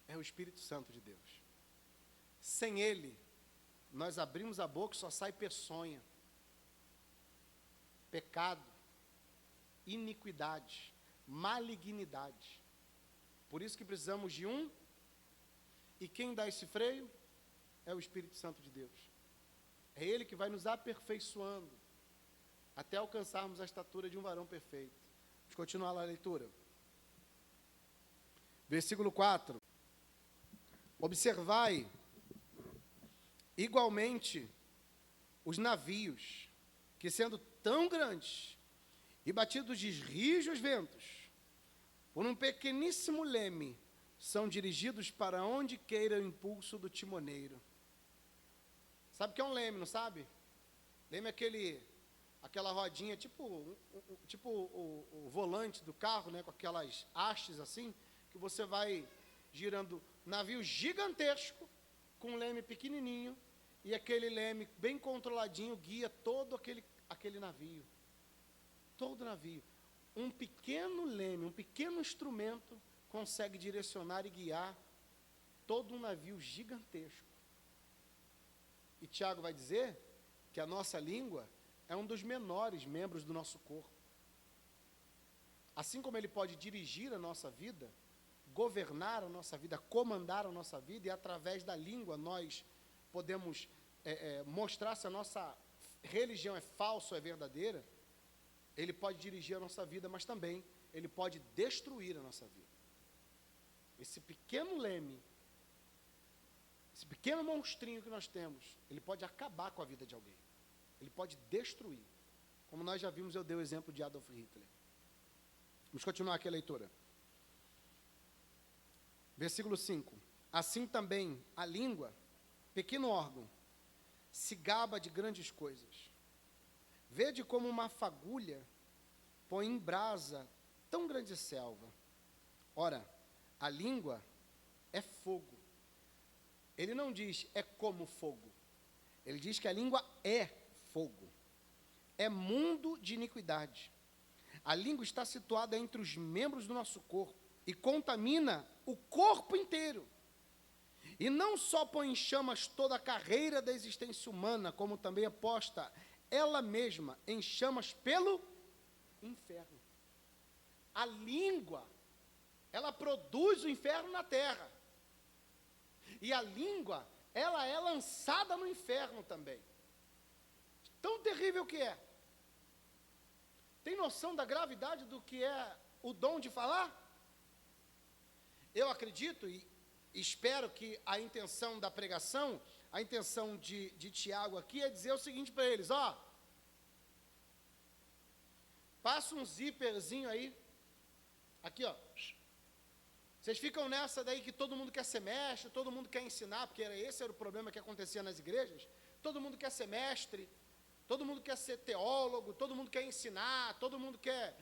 É o Espírito Santo de Deus. Sem Ele, nós abrimos a boca e só sai peçonha, pecado, iniquidade, malignidade. Por isso que precisamos de um, e quem dá esse freio é o Espírito Santo de Deus. É Ele que vai nos aperfeiçoando, até alcançarmos a estatura de um varão perfeito. Vamos continuar lá a leitura. Versículo 4. Observai igualmente os navios, que sendo tão grandes e batidos de rijos ventos, por um pequeníssimo leme, são dirigidos para onde queira o impulso do timoneiro. Sabe o que é um leme, não sabe? Leme é aquela rodinha, tipo o volante do carro, né, com aquelas hastes assim, que você vai girando. Navio gigantesco, com um leme pequenininho, e aquele leme bem controladinho guia todo aquele navio. Todo navio. Um pequeno leme, um pequeno instrumento consegue direcionar e guiar todo um navio gigantesco. E Tiago vai dizer que a nossa língua é um dos menores membros do nosso corpo. Assim como ele pode dirigir a nossa vida, governar a nossa vida, comandar a nossa vida, e através da língua nós podemos mostrar se a nossa religião é falsa ou é verdadeira. Ele pode dirigir a nossa vida, mas também ele pode destruir a nossa vida. Esse pequeno leme, esse pequeno monstrinho que nós temos, ele pode acabar com a vida de alguém. Ele pode destruir. Como nós já vimos, eu dei o exemplo de Adolf Hitler. Vamos continuar aqui a leitura. Versículo 5. Assim também a língua, pequeno órgão, se gaba de grandes coisas. Vede como uma fagulha põe em brasa tão grande selva. Ora, a língua é fogo. Ele não diz é como fogo. Ele diz que a língua é fogo. É mundo de iniquidade. A língua está situada entre os membros do nosso corpo e contamina o corpo inteiro. E não só põe em chamas toda a carreira da existência humana, como também é posta ela mesma em chamas pelo inferno. A língua, ela produz o inferno na terra. E a língua, ela é lançada no inferno também. Tão terrível que é. Tem noção da gravidade do que é o dom de falar? Eu acredito e espero que a intenção da pregação, a intenção de Tiago aqui é dizer o seguinte para eles, passa um zíperzinho aí, aqui vocês ficam nessa daí que todo mundo quer ser mestre, todo mundo quer ensinar, porque esse era o problema que acontecia nas igrejas, todo mundo quer ser mestre, todo mundo quer ser teólogo, todo mundo quer ensinar, todo mundo quer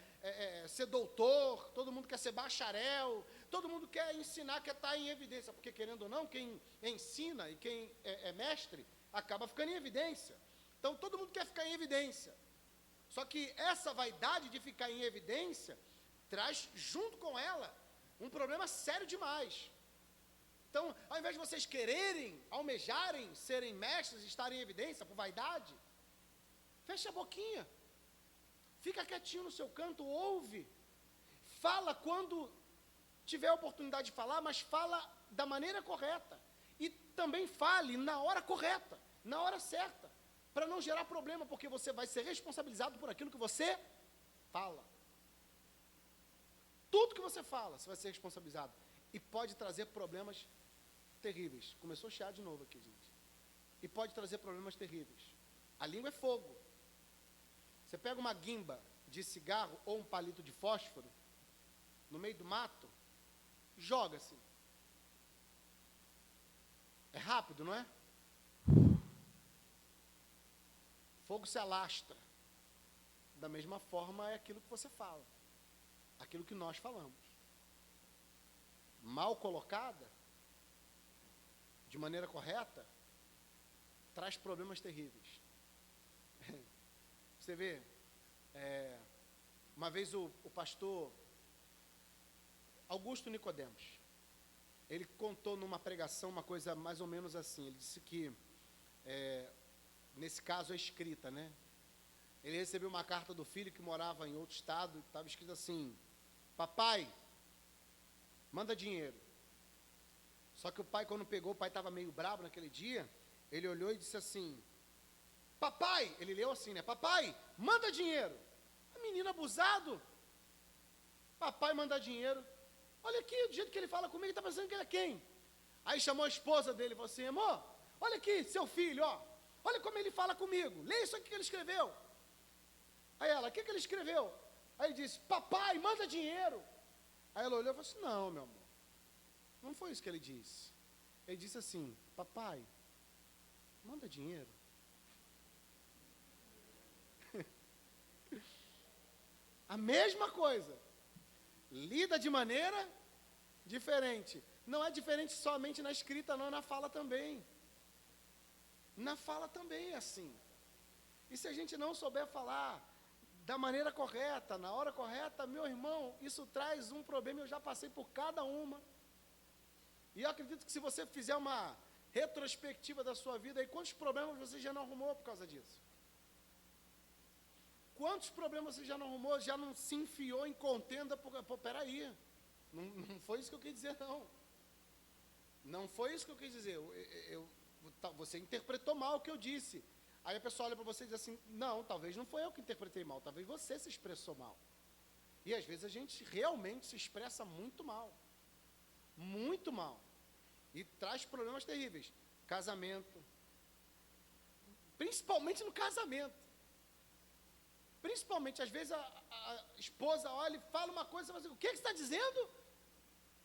ser doutor, todo mundo quer ser bacharel, todo mundo quer ensinar, quer estar em evidência, porque querendo ou não, quem ensina e quem é mestre, acaba ficando em evidência. Então todo mundo quer ficar em evidência. Só que essa vaidade de ficar em evidência, traz junto com ela um problema sério demais. Então, ao invés de vocês quererem, almejarem, serem mestres, estarem em evidência por vaidade, fecha a boquinha, fica quietinho no seu canto, ouve, fala quando tiver a oportunidade de falar, mas fala da maneira correta, e também fale na hora correta, na hora certa, para não gerar problema, porque você vai ser responsabilizado por aquilo que você fala. Tudo que você fala, você vai ser responsabilizado, e pode trazer problemas terríveis. Começou a chiar de novo aqui, gente. E pode trazer problemas terríveis. A língua é fogo. Você pega uma guimba de cigarro ou um palito de fósforo no meio do mato, joga assim. É rápido, não é? Fogo se alastra. Da mesma forma é aquilo que você fala. Aquilo que nós falamos. Mal colocada, de maneira correta, traz problemas terríveis. Você vê, uma vez o pastor Augusto Nicodemos, ele contou numa pregação uma coisa mais ou menos assim. Ele disse que, nesse caso, é escrita, né? Ele recebeu uma carta do filho que morava em outro estado, estava escrito assim: papai, manda dinheiro. Só que o pai, quando pegou, o pai estava meio bravo naquele dia, ele olhou e disse assim: papai, ele leu assim, né? Papai, manda dinheiro. A menina abusado. Papai manda dinheiro. Olha aqui, do jeito que ele fala comigo, ele está pensando que ele é quem? Aí chamou a esposa dele e falou assim: amor, olha aqui, seu filho, ó. Olha como ele fala comigo. Lê isso aqui que ele escreveu. Aí ela: o que ele escreveu? Aí ele disse: papai, manda dinheiro. Aí ela olhou e falou assim: não, meu amor, não foi isso que ele disse. Ele disse assim: papai, manda dinheiro. A mesma coisa, lida de maneira diferente. Não é diferente somente na escrita, não, na fala também. Na fala também é assim. E se a gente não souber falar da maneira correta, na hora correta, meu irmão, isso traz um problema. Eu já passei por cada uma. E eu acredito que se você fizer uma retrospectiva da sua vida, aí quantos problemas você já não arrumou por causa disso? Quantos problemas você já não arrumou, já não se enfiou em contenda? Peraí, não foi isso que eu quis dizer, não. Não foi isso que eu quis dizer. Você interpretou mal o que eu disse. Aí a pessoa olha para você e diz assim: não, talvez não foi eu que interpretei mal, talvez você se expressou mal. E às vezes a gente realmente se expressa muito mal. Muito mal. E traz problemas terríveis. Casamento. Principalmente no casamento. Principalmente, às vezes a esposa olha e fala uma coisa e fala assim: o que você está dizendo?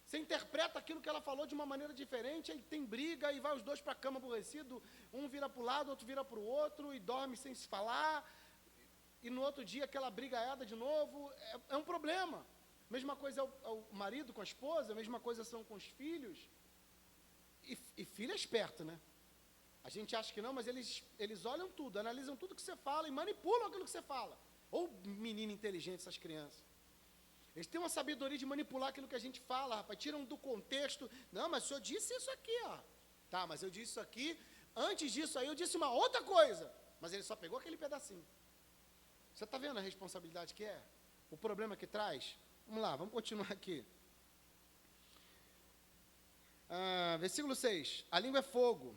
Você interpreta aquilo que ela falou de uma maneira diferente, aí tem briga, e vai os dois para a cama aborrecido, um vira para o lado, outro vira para o outro, e dorme sem se falar, e no outro dia aquela brigaiada de novo, é um problema. Mesma coisa é o marido com a esposa, a mesma coisa são com os filhos. E filho é esperto, né? A gente acha que não, mas eles olham tudo, analisam tudo que você fala e manipulam aquilo que você fala. Ou menino inteligente, essas crianças. Eles têm uma sabedoria de manipular aquilo que a gente fala, rapaz. Tiram do contexto. Não, mas o senhor disse isso aqui, ó. Tá, mas eu disse isso aqui. Antes disso aí eu disse uma outra coisa. Mas ele só pegou aquele pedacinho. Você está vendo a responsabilidade que é? O problema que traz? Vamos lá, vamos continuar aqui. Versículo 6. A língua é fogo,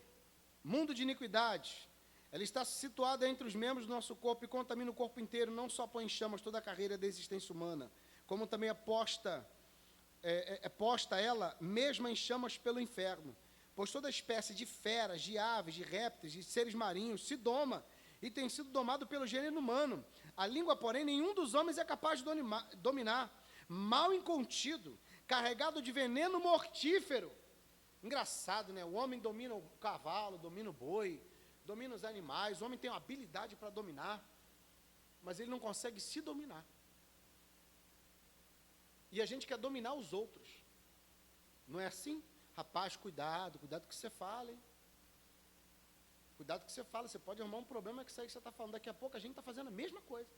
mundo de iniquidade. Ela está situada entre os membros do nosso corpo e contamina o corpo inteiro. Não só põe em chamas toda a carreira da existência humana, como também é posta ela mesma em chamas pelo inferno. Pois toda espécie de feras, de aves, de répteis, de seres marinhos se doma e tem sido domado pelo gênero humano. A língua, porém, nenhum dos homens é capaz de dominar. Mal incontido, carregado de veneno mortífero. Engraçado, né? O homem domina o cavalo, domina o boi, domina os animais. O homem tem uma habilidade para dominar, mas ele não consegue se dominar. E a gente quer dominar os outros. Não é assim? Rapaz, cuidado com o que você fala, hein? Cuidado com o que você fala, você pode arrumar um problema que isso aí que você está falando. Daqui a pouco a gente está fazendo a mesma coisa.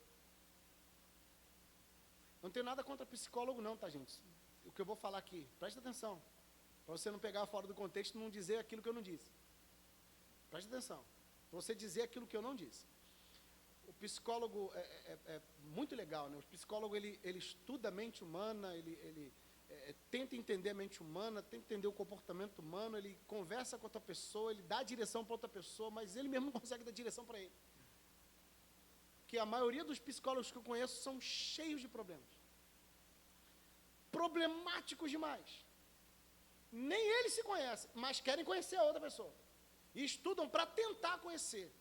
Não tenho nada contra psicólogo não, tá, gente? O que eu vou falar aqui, presta atenção. Para você não pegar fora do contexto e não dizer aquilo que eu não disse. Presta atenção. Para você dizer aquilo que eu não disse. O psicólogo é muito legal, né? O psicólogo, ele estuda a mente humana, ele tenta entender a mente humana, tenta entender o comportamento humano, ele conversa com outra pessoa, ele dá direção para outra pessoa, mas ele mesmo não consegue dar direção para ele. Porque a maioria dos psicólogos que eu conheço são cheios de problemas. Problemáticos demais. Nem eles se conhecem, mas querem conhecer a outra pessoa. E estudam para tentar conhecer.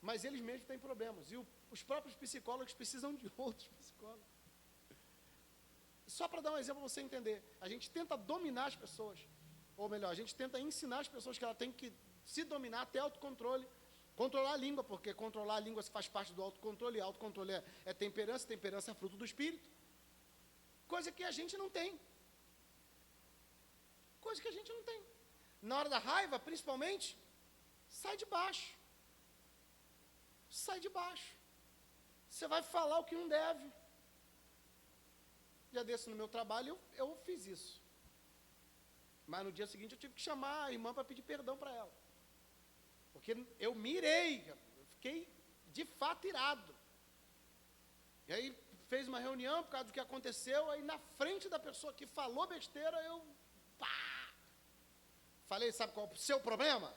Mas eles mesmos têm problemas. E os próprios psicólogos precisam de outros psicólogos. Só para dar um exemplo para você entender. A gente tenta dominar as pessoas. Ou melhor, a gente tenta ensinar as pessoas que ela tem que se dominar até autocontrole. Controlar a língua, porque controlar a língua faz parte do autocontrole. E autocontrole é temperança, temperança é fruto do Espírito. Coisa que a gente não tem. Coisa que a gente não tem. Na hora da raiva, principalmente, sai de baixo. Sai de baixo. Você vai falar o que não deve. Já desse no meu trabalho, eu fiz isso. Mas no dia seguinte eu tive que chamar a irmã para pedir perdão para ela. Porque eu mirei, eu fiquei de fato irado. E aí fez uma reunião por causa do que aconteceu, aí na frente da pessoa que falou besteira, eu falei, sabe qual é o seu problema?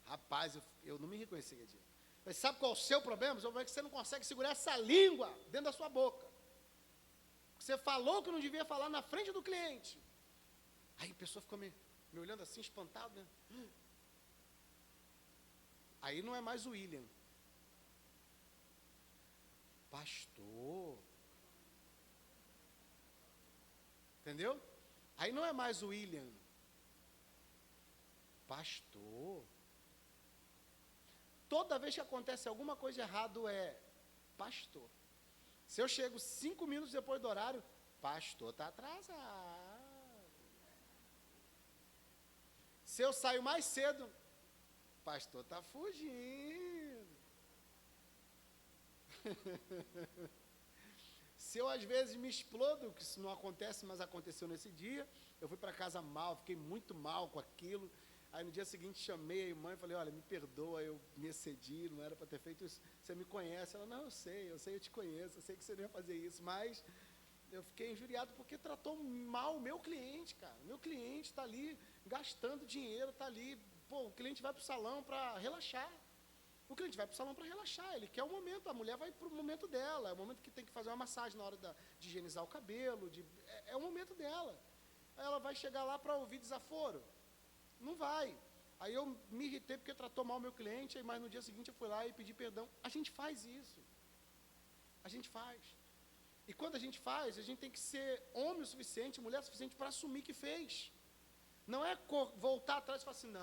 Rapaz, eu não me reconheci aquele dia. Falei, sabe qual é o seu problema? É que você não consegue segurar essa língua dentro da sua boca. Você falou que não devia falar na frente do cliente. Aí a pessoa ficou me me olhando assim, espantado, né? Aí não é mais o William. Pastor. Entendeu? Aí não é mais o William. Pastor. Toda vez que acontece alguma coisa errada é pastor. Se eu chego 5 minutos depois do horário, pastor está atrasado. Se eu saio mais cedo, pastor está fugindo. Se eu às vezes me explodo, que isso não acontece, mas aconteceu nesse dia, eu fui para casa mal, fiquei muito mal com aquilo. Aí no dia seguinte chamei a mãe e falei, olha, me perdoa, eu me excedi, não era para ter feito isso. Você me conhece? Ela, não, eu sei, eu te conheço, eu sei que você não ia fazer isso, mas eu fiquei injuriado porque tratou mal o meu cliente, cara. Meu cliente está ali gastando dinheiro, está ali, o cliente vai para o salão para relaxar. O cliente vai para o salão para relaxar, ele quer o momento, a mulher vai para o momento dela, é o momento que tem que fazer uma massagem na hora de higienizar o cabelo, é o momento dela. Aí ela vai chegar lá para ouvir desaforo. Não vai. Aí eu me irritei porque tratou mal o meu cliente, mas no dia seguinte eu fui lá e pedi perdão. A gente faz isso. A gente faz. E quando a gente faz, a gente tem que ser homem o suficiente, mulher o suficiente para assumir que fez. Não é voltar atrás e falar assim,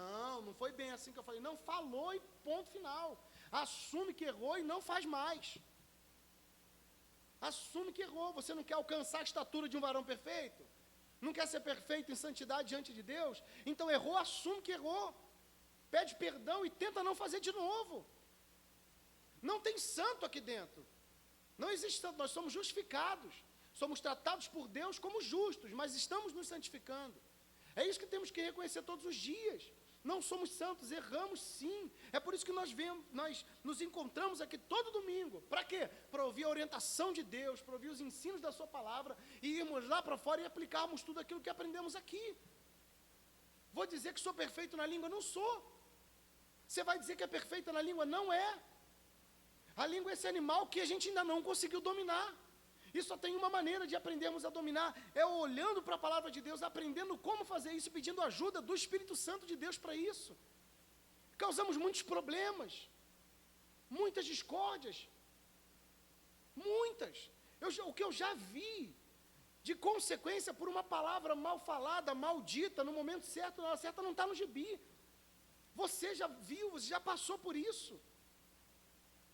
não foi bem assim que eu falei. Não, falou e ponto final. Assume que errou e não faz mais. Assume que errou. Você não quer alcançar a estatura de um varão perfeito? Não quer ser perfeito em santidade diante de Deus? Então errou, assume que errou. Pede perdão e tenta não fazer de novo. Não tem santo aqui dentro. Não existe santo, nós somos justificados. Somos tratados por Deus como justos, mas estamos nos santificando. É isso que temos que reconhecer todos os dias. Não somos santos, erramos sim. É por isso que nós nos encontramos aqui todo domingo. Para quê? Para ouvir a orientação de Deus, para ouvir os ensinos da sua palavra e irmos lá para fora e aplicarmos tudo aquilo que aprendemos aqui. Vou dizer que sou perfeito na língua? Não sou. Você vai dizer que é perfeita na língua? Não é. A língua é esse animal que a gente ainda não conseguiu dominar. E só tem uma maneira de aprendermos a dominar, é olhando para a palavra de Deus, aprendendo como fazer isso, pedindo ajuda do Espírito Santo de Deus para isso. Causamos muitos problemas, muitas discórdias, muitas. O que eu já vi, de consequência por uma palavra mal falada, maldita, no momento certo, na hora certa, não está no gibi. Você já viu, você já passou por isso.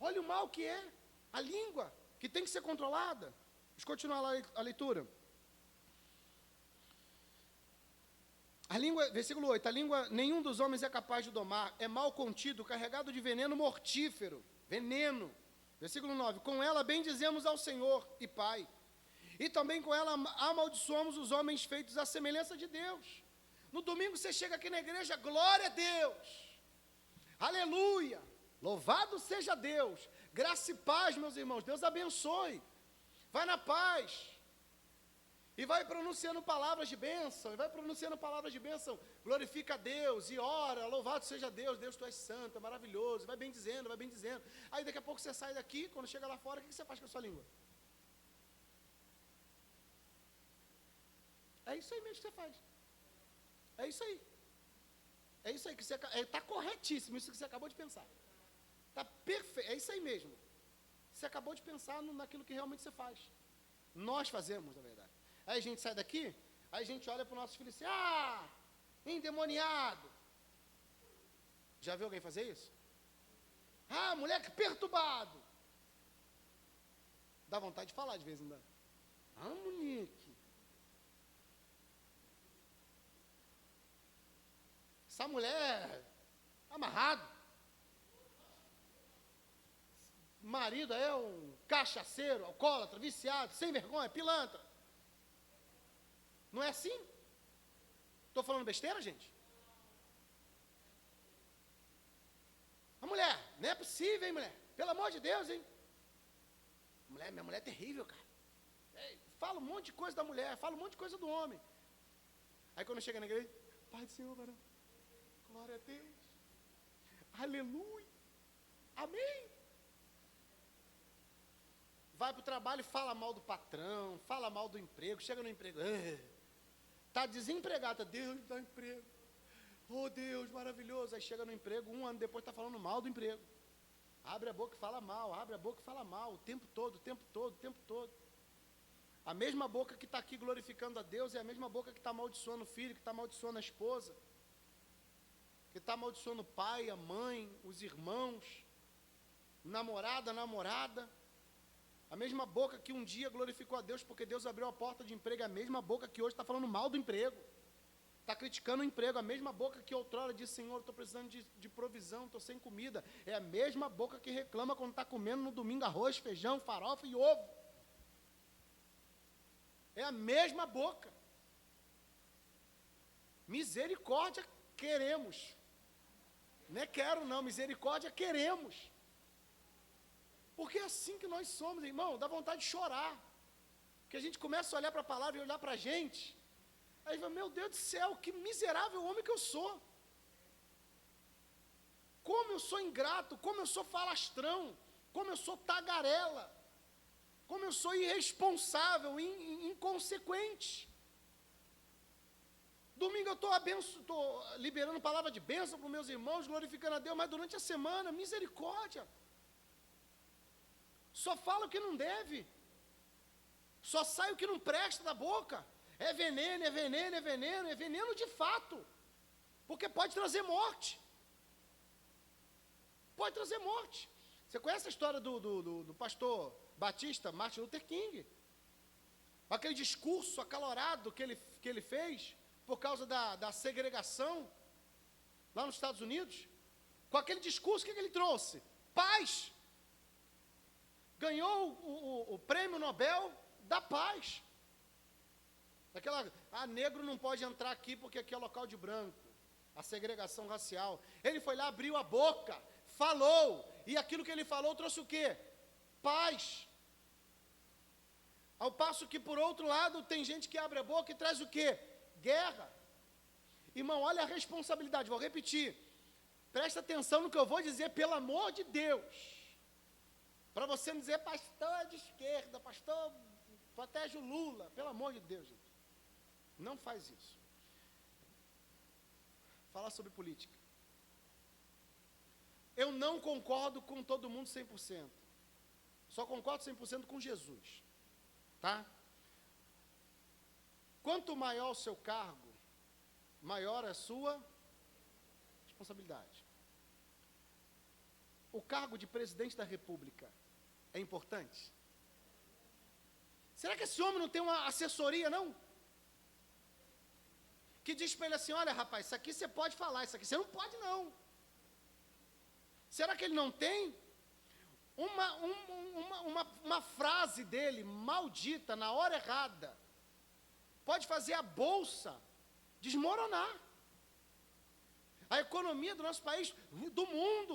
Olha o mal que é, a língua, que tem que ser controlada. Vamos continuar lá a leitura. A língua, versículo 8, a língua nenhum dos homens é capaz de domar, é mal contido, carregado de veneno mortífero, veneno. Versículo 9, com ela bendizemos ao Senhor e Pai, e também com ela amaldiçoamos os homens feitos à semelhança de Deus. No domingo você chega aqui na igreja, glória a Deus, aleluia, louvado seja Deus, graça e paz, meus irmãos, Deus abençoe. Vai na paz, e vai pronunciando palavras de bênção, glorifica a Deus, e ora, louvado seja Deus, Deus, tu és santo, é maravilhoso, vai bem dizendo, aí daqui a pouco você sai daqui, quando chega lá fora, o que você faz com a sua língua? É isso aí mesmo que você faz, é isso aí que você, está corretíssimo isso que você acabou de pensar, está perfeito, é isso aí mesmo. Você acabou de pensar naquilo que realmente você faz. Nós fazemos, na verdade. Aí a gente sai daqui, aí a gente olha para o nosso filho assim, endemoniado. Já viu alguém fazer isso? Moleque perturbado. Dá vontade de falar de vez em quando. Moleque. Essa mulher, amarrado. Marido é um cachaceiro, alcoólatra, viciado, sem vergonha, pilantra. Não é assim? Estou falando besteira, gente? A mulher, não é possível, hein, mulher? Pelo amor de Deus, hein? Minha mulher é terrível, cara. Fala um monte de coisa da mulher, fala um monte de coisa do homem. Aí quando chega na igreja, Pai do Senhor, varão, glória a Deus, aleluia, amém. Vai para o trabalho e fala mal do patrão, fala mal do emprego, chega no emprego, está desempregado, Deus dá emprego. Oh, Deus, maravilhoso. Aí chega no emprego, 1 ano depois está falando mal do emprego. Abre a boca e fala mal, abre a boca e fala mal, o tempo todo, o tempo todo, o tempo todo. A mesma boca que está aqui glorificando a Deus é a mesma boca que está amaldiçoando o filho, que está amaldiçoando a esposa, que está amaldiçoando o pai, a mãe, os irmãos, namorada, namorada. A mesma boca que um dia glorificou a Deus porque Deus abriu a porta de emprego, é a mesma boca que hoje está falando mal do emprego. Está criticando o emprego, a mesma boca que outrora disse, Senhor, estou precisando de provisão, estou sem comida. É a mesma boca que reclama quando está comendo no domingo arroz, feijão, farofa e ovo. É a mesma boca. Misericórdia queremos. Não é quero não, misericórdia queremos. Porque é assim que nós somos, irmão, dá vontade de chorar. Porque a gente começa a olhar para a palavra e olhar para a gente. Aí fala, meu Deus do céu, que miserável homem que eu sou. Como eu sou ingrato, como eu sou falastrão, como eu sou tagarela, como eu sou irresponsável, inconsequente. Domingo eu estou liberando palavra de bênção para os meus irmãos, glorificando a Deus, mas durante a semana, misericórdia. Só fala o que não deve. Só sai o que não presta da boca. É veneno, é veneno, é veneno, é veneno de fato. Porque pode trazer morte. Pode trazer morte. Você conhece a história do pastor batista, Martin Luther King? Aquele discurso acalorado que ele fez por causa da segregação lá nos Estados Unidos. Com aquele discurso, o que ele trouxe? Paz. Ganhou o prêmio Nobel da paz. Negro não pode entrar aqui porque aqui é local de branco. A segregação racial. Ele foi lá, abriu a boca, falou, e aquilo que ele falou trouxe o quê? Paz. Ao passo que, por outro lado, tem gente que abre a boca e traz o quê? Guerra. Irmão, olha a responsabilidade, vou repetir. Presta atenção no que eu vou dizer, pelo amor de Deus. Para você não dizer, pastor de esquerda, pastor, protege o Lula. Pelo amor de Deus, gente. Não faz isso. Falar sobre política. Eu não concordo com todo mundo 100%. Só concordo 100% com Jesus. Tá? Quanto maior o seu cargo, maior a sua responsabilidade. O cargo de presidente da República é importante? Será que esse homem não tem uma assessoria, não? Que diz para ele assim, olha rapaz, isso aqui você pode falar, isso aqui você não pode não. Será que ele não tem uma frase dele, maldita, na hora errada, pode fazer a bolsa desmoronar? A economia do nosso país, do mundo.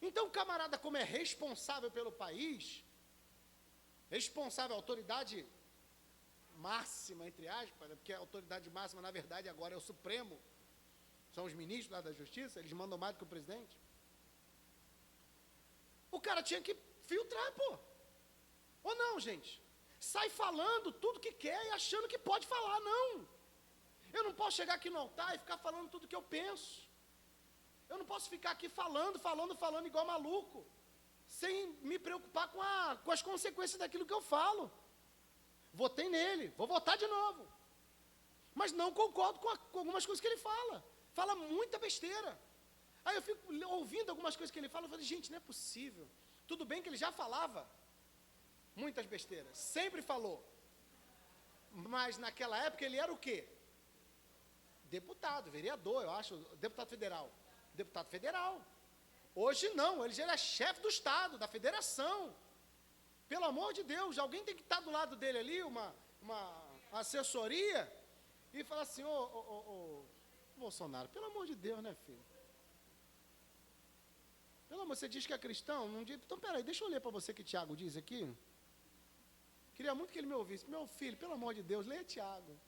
Então, o camarada, como é responsável pelo país, responsável, autoridade máxima, entre aspas, porque a autoridade máxima, na verdade, agora é o Supremo, são os ministros lá da Justiça, eles mandam mais do que o presidente. O cara tinha que filtrar, pô. Ou não, gente? Sai falando tudo que quer e achando que pode falar, não. Eu não posso chegar aqui no altar e ficar falando tudo que eu penso. Eu não posso ficar aqui falando igual maluco, sem me preocupar com as consequências daquilo que eu falo. Votei nele, vou votar de novo. Mas não concordo com algumas coisas que ele fala. Fala muita besteira. Aí eu fico ouvindo algumas coisas que ele fala, eu falo, gente, não é possível. Tudo bem que ele já falava muitas besteiras, sempre falou. Mas naquela época ele era o quê? Deputado, vereador, eu acho, deputado federal. Deputado federal. Hoje não, ele já é chefe do Estado, da federação. Pelo amor de Deus, alguém tem que estar do lado dele ali, uma assessoria, e falar assim, ô Bolsonaro, pelo amor de Deus, né, filho? Pelo amor, você diz que é cristão? Não diz, então, peraí, deixa eu ler para você o que Tiago diz aqui. Queria muito que ele me ouvisse. Meu filho, pelo amor de Deus, leia Tiago.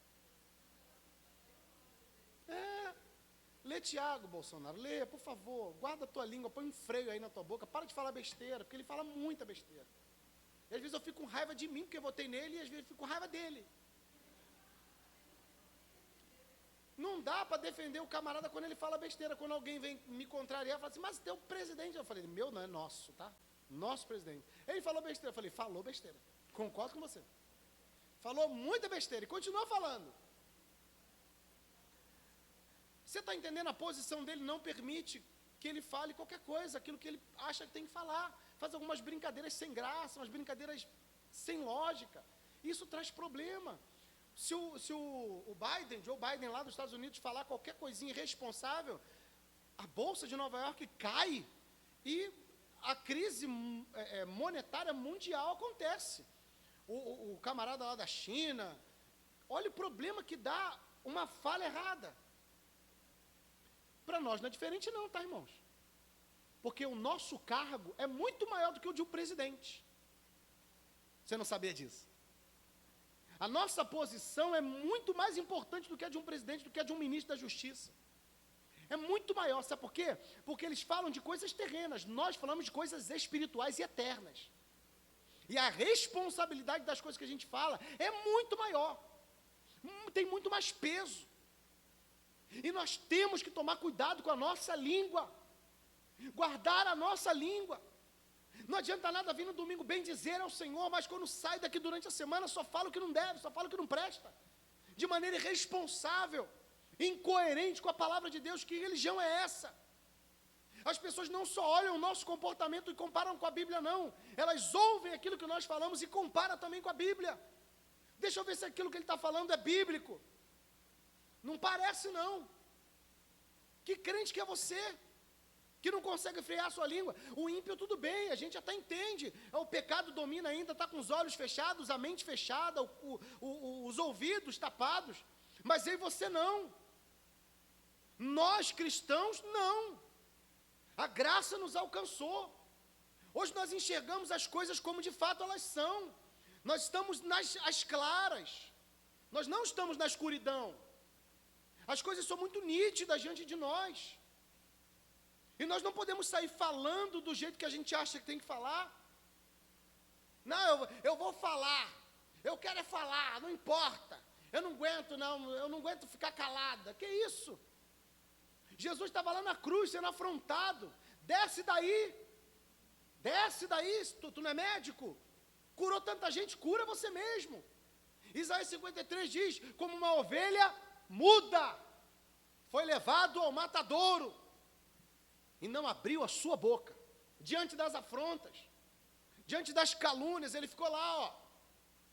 Lê Tiago, Bolsonaro, leia, por favor, guarda a tua língua, põe um freio aí na tua boca, para de falar besteira, porque ele fala muita besteira. E às vezes eu fico com raiva de mim, porque eu votei nele, e às vezes eu fico com raiva dele. Não dá para defender o camarada quando ele fala besteira. Quando alguém vem me contrariar, fala assim, mas teu presidente. Eu falei, meu não é nosso, tá? Nosso presidente. Ele falou besteira. Eu falei, falou besteira. Concordo com você. Falou muita besteira e continua falando. Você está entendendo? A posição dele não permite que ele fale qualquer coisa, aquilo que ele acha que tem que falar. Faz algumas brincadeiras sem graça, umas brincadeiras sem lógica. Isso traz problema. Se o Biden, Joe Biden lá dos Estados Unidos, falar qualquer coisinha irresponsável, a Bolsa de Nova York cai e a crise monetária mundial acontece. O camarada lá da China, olha o problema que dá uma fala errada. Para nós não é diferente não, tá, irmãos? Porque o nosso cargo é muito maior do que o de um presidente. Você não sabia disso? A nossa posição é muito mais importante do que a de um presidente, do que a de um ministro da Justiça. É muito maior, sabe por quê? Porque eles falam de coisas terrenas, nós falamos de coisas espirituais e eternas. E a responsabilidade das coisas que a gente fala é muito maior, tem muito mais peso. E nós temos que tomar cuidado com a nossa língua, guardar a nossa língua. Não adianta nada vir no domingo bem dizer ao Senhor, mas quando sai daqui durante a semana só fala o que não deve, só fala o que não presta, de maneira irresponsável, incoerente com a palavra de Deus. Que religião é essa? As pessoas não só olham o nosso comportamento e comparam com a Bíblia, não. Elas ouvem aquilo que nós falamos e comparam também com a Bíblia. Deixa eu ver se aquilo que ele está falando é bíblico. Não parece não. Que crente que é você, que não consegue frear a sua língua? O ímpio tudo bem, a gente até entende. O pecado domina ainda, está com os olhos fechados, a mente fechada, os ouvidos tapados. Mas eu e você não. Nós cristãos não. A graça nos alcançou. Hoje nós enxergamos as coisas como de fato elas são. Nós estamos às claras. Nós não estamos na escuridão. As coisas são muito nítidas diante de nós. E nós não podemos sair falando do jeito que a gente acha que tem que falar. Não, eu vou falar. Eu quero é falar, não importa. Eu não aguento, não. Eu não aguento ficar calada. Que isso? Jesus estava lá na cruz sendo afrontado. Desce daí. Desce daí. Tu não é médico? Curou tanta gente, cura você mesmo. Isaías 53 diz, como uma ovelha muda, foi levado ao matadouro, e não abriu a sua boca, diante das afrontas, diante das calúnias. Ele ficou lá, ó,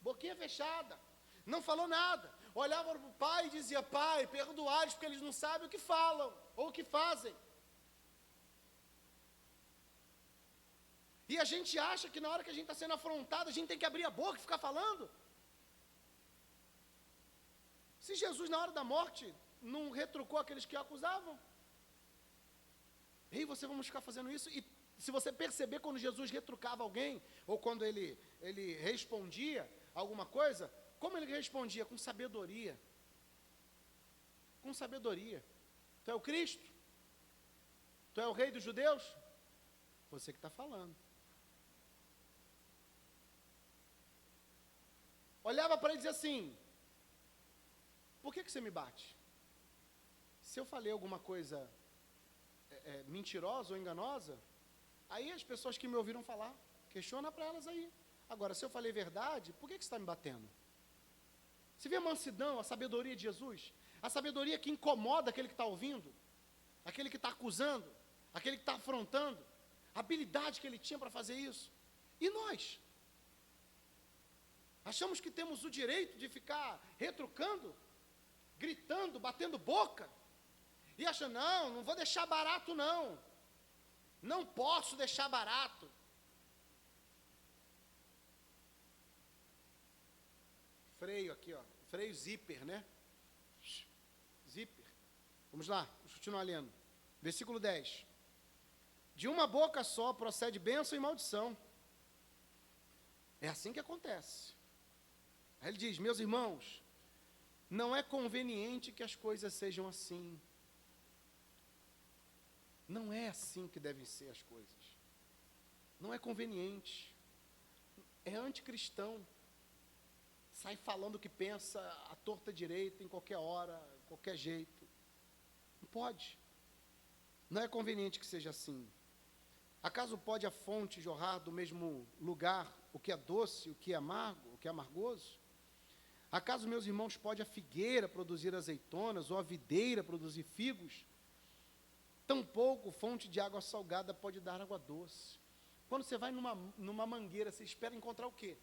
boquinha fechada, não falou nada, olhava para o pai e dizia, pai, perdoai-os, porque eles não sabem o que falam, ou o que fazem. E a gente acha que na hora que a gente está sendo afrontado, a gente tem que abrir a boca e ficar falando. Se Jesus, na hora da morte, não retrucou aqueles que o acusavam, você vamos ficar fazendo isso? E se você perceber, quando Jesus retrucava alguém, ou quando ele respondia alguma coisa, como ele respondia? Com sabedoria. Com sabedoria. Tu é o Cristo? Tu é o Rei dos Judeus? Você que está falando. Olhava para ele e dizia assim, por que você me bate? Se eu falei alguma coisa mentirosa ou enganosa, aí as pessoas que me ouviram falar, questiona para elas aí. Agora, se eu falei verdade, por que você está me batendo? Você vê a mansidão, a sabedoria de Jesus? A sabedoria que incomoda aquele que está ouvindo, aquele que está acusando, aquele que está afrontando, a habilidade que ele tinha para fazer isso. E nós? Achamos que temos o direito de ficar retrucando, gritando, batendo boca, e achando, não vou deixar barato não, não posso deixar barato. Freio aqui, ó, freio zíper, né? Zíper. Vamos lá, vamos continuar lendo. Versículo 10. De uma boca só procede bênção e maldição. É assim que acontece. Aí ele diz, meus irmãos, não é conveniente que as coisas sejam assim. Não é assim que devem ser as coisas. Não é conveniente. É anticristão. Sai falando o que pensa à torta direita, em qualquer hora, qualquer jeito. Não pode. Não é conveniente que seja assim. Acaso pode a fonte jorrar do mesmo lugar o que é doce, o que é amargo, o que é amargoso? Acaso, meus irmãos, pode a figueira produzir azeitonas ou a videira produzir figos? Tampouco fonte de água salgada pode dar água doce. Quando você vai numa mangueira, você espera encontrar o quê?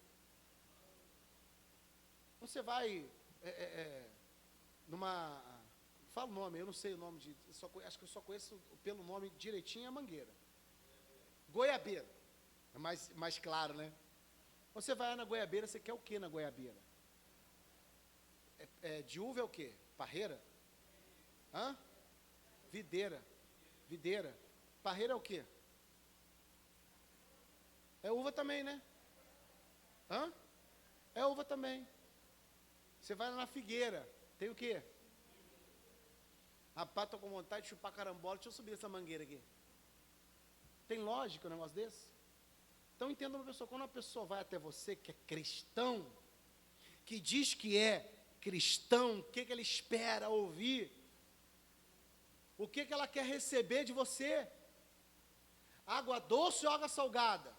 Quando você vai numa... Fala o nome, eu não sei o nome, acho que eu só conheço pelo nome direitinho a mangueira. Goiabeira. É mais claro, né? Você vai na goiabeira, você quer o quê na goiabeira? De uva é o quê? Parreira? Hã? Videira. Parreira é o quê? É uva também, né? Hã? É uva também. Você vai lá na figueira, tem o quê? Rapaz, estou com vontade de chupar carambola, deixa eu subir essa mangueira aqui. Tem lógica um negócio desse? Então entenda uma pessoa, quando uma pessoa vai até você que é cristão, que diz que é cristão, o que ela espera ouvir? O que ela quer receber de você? Água doce ou água salgada?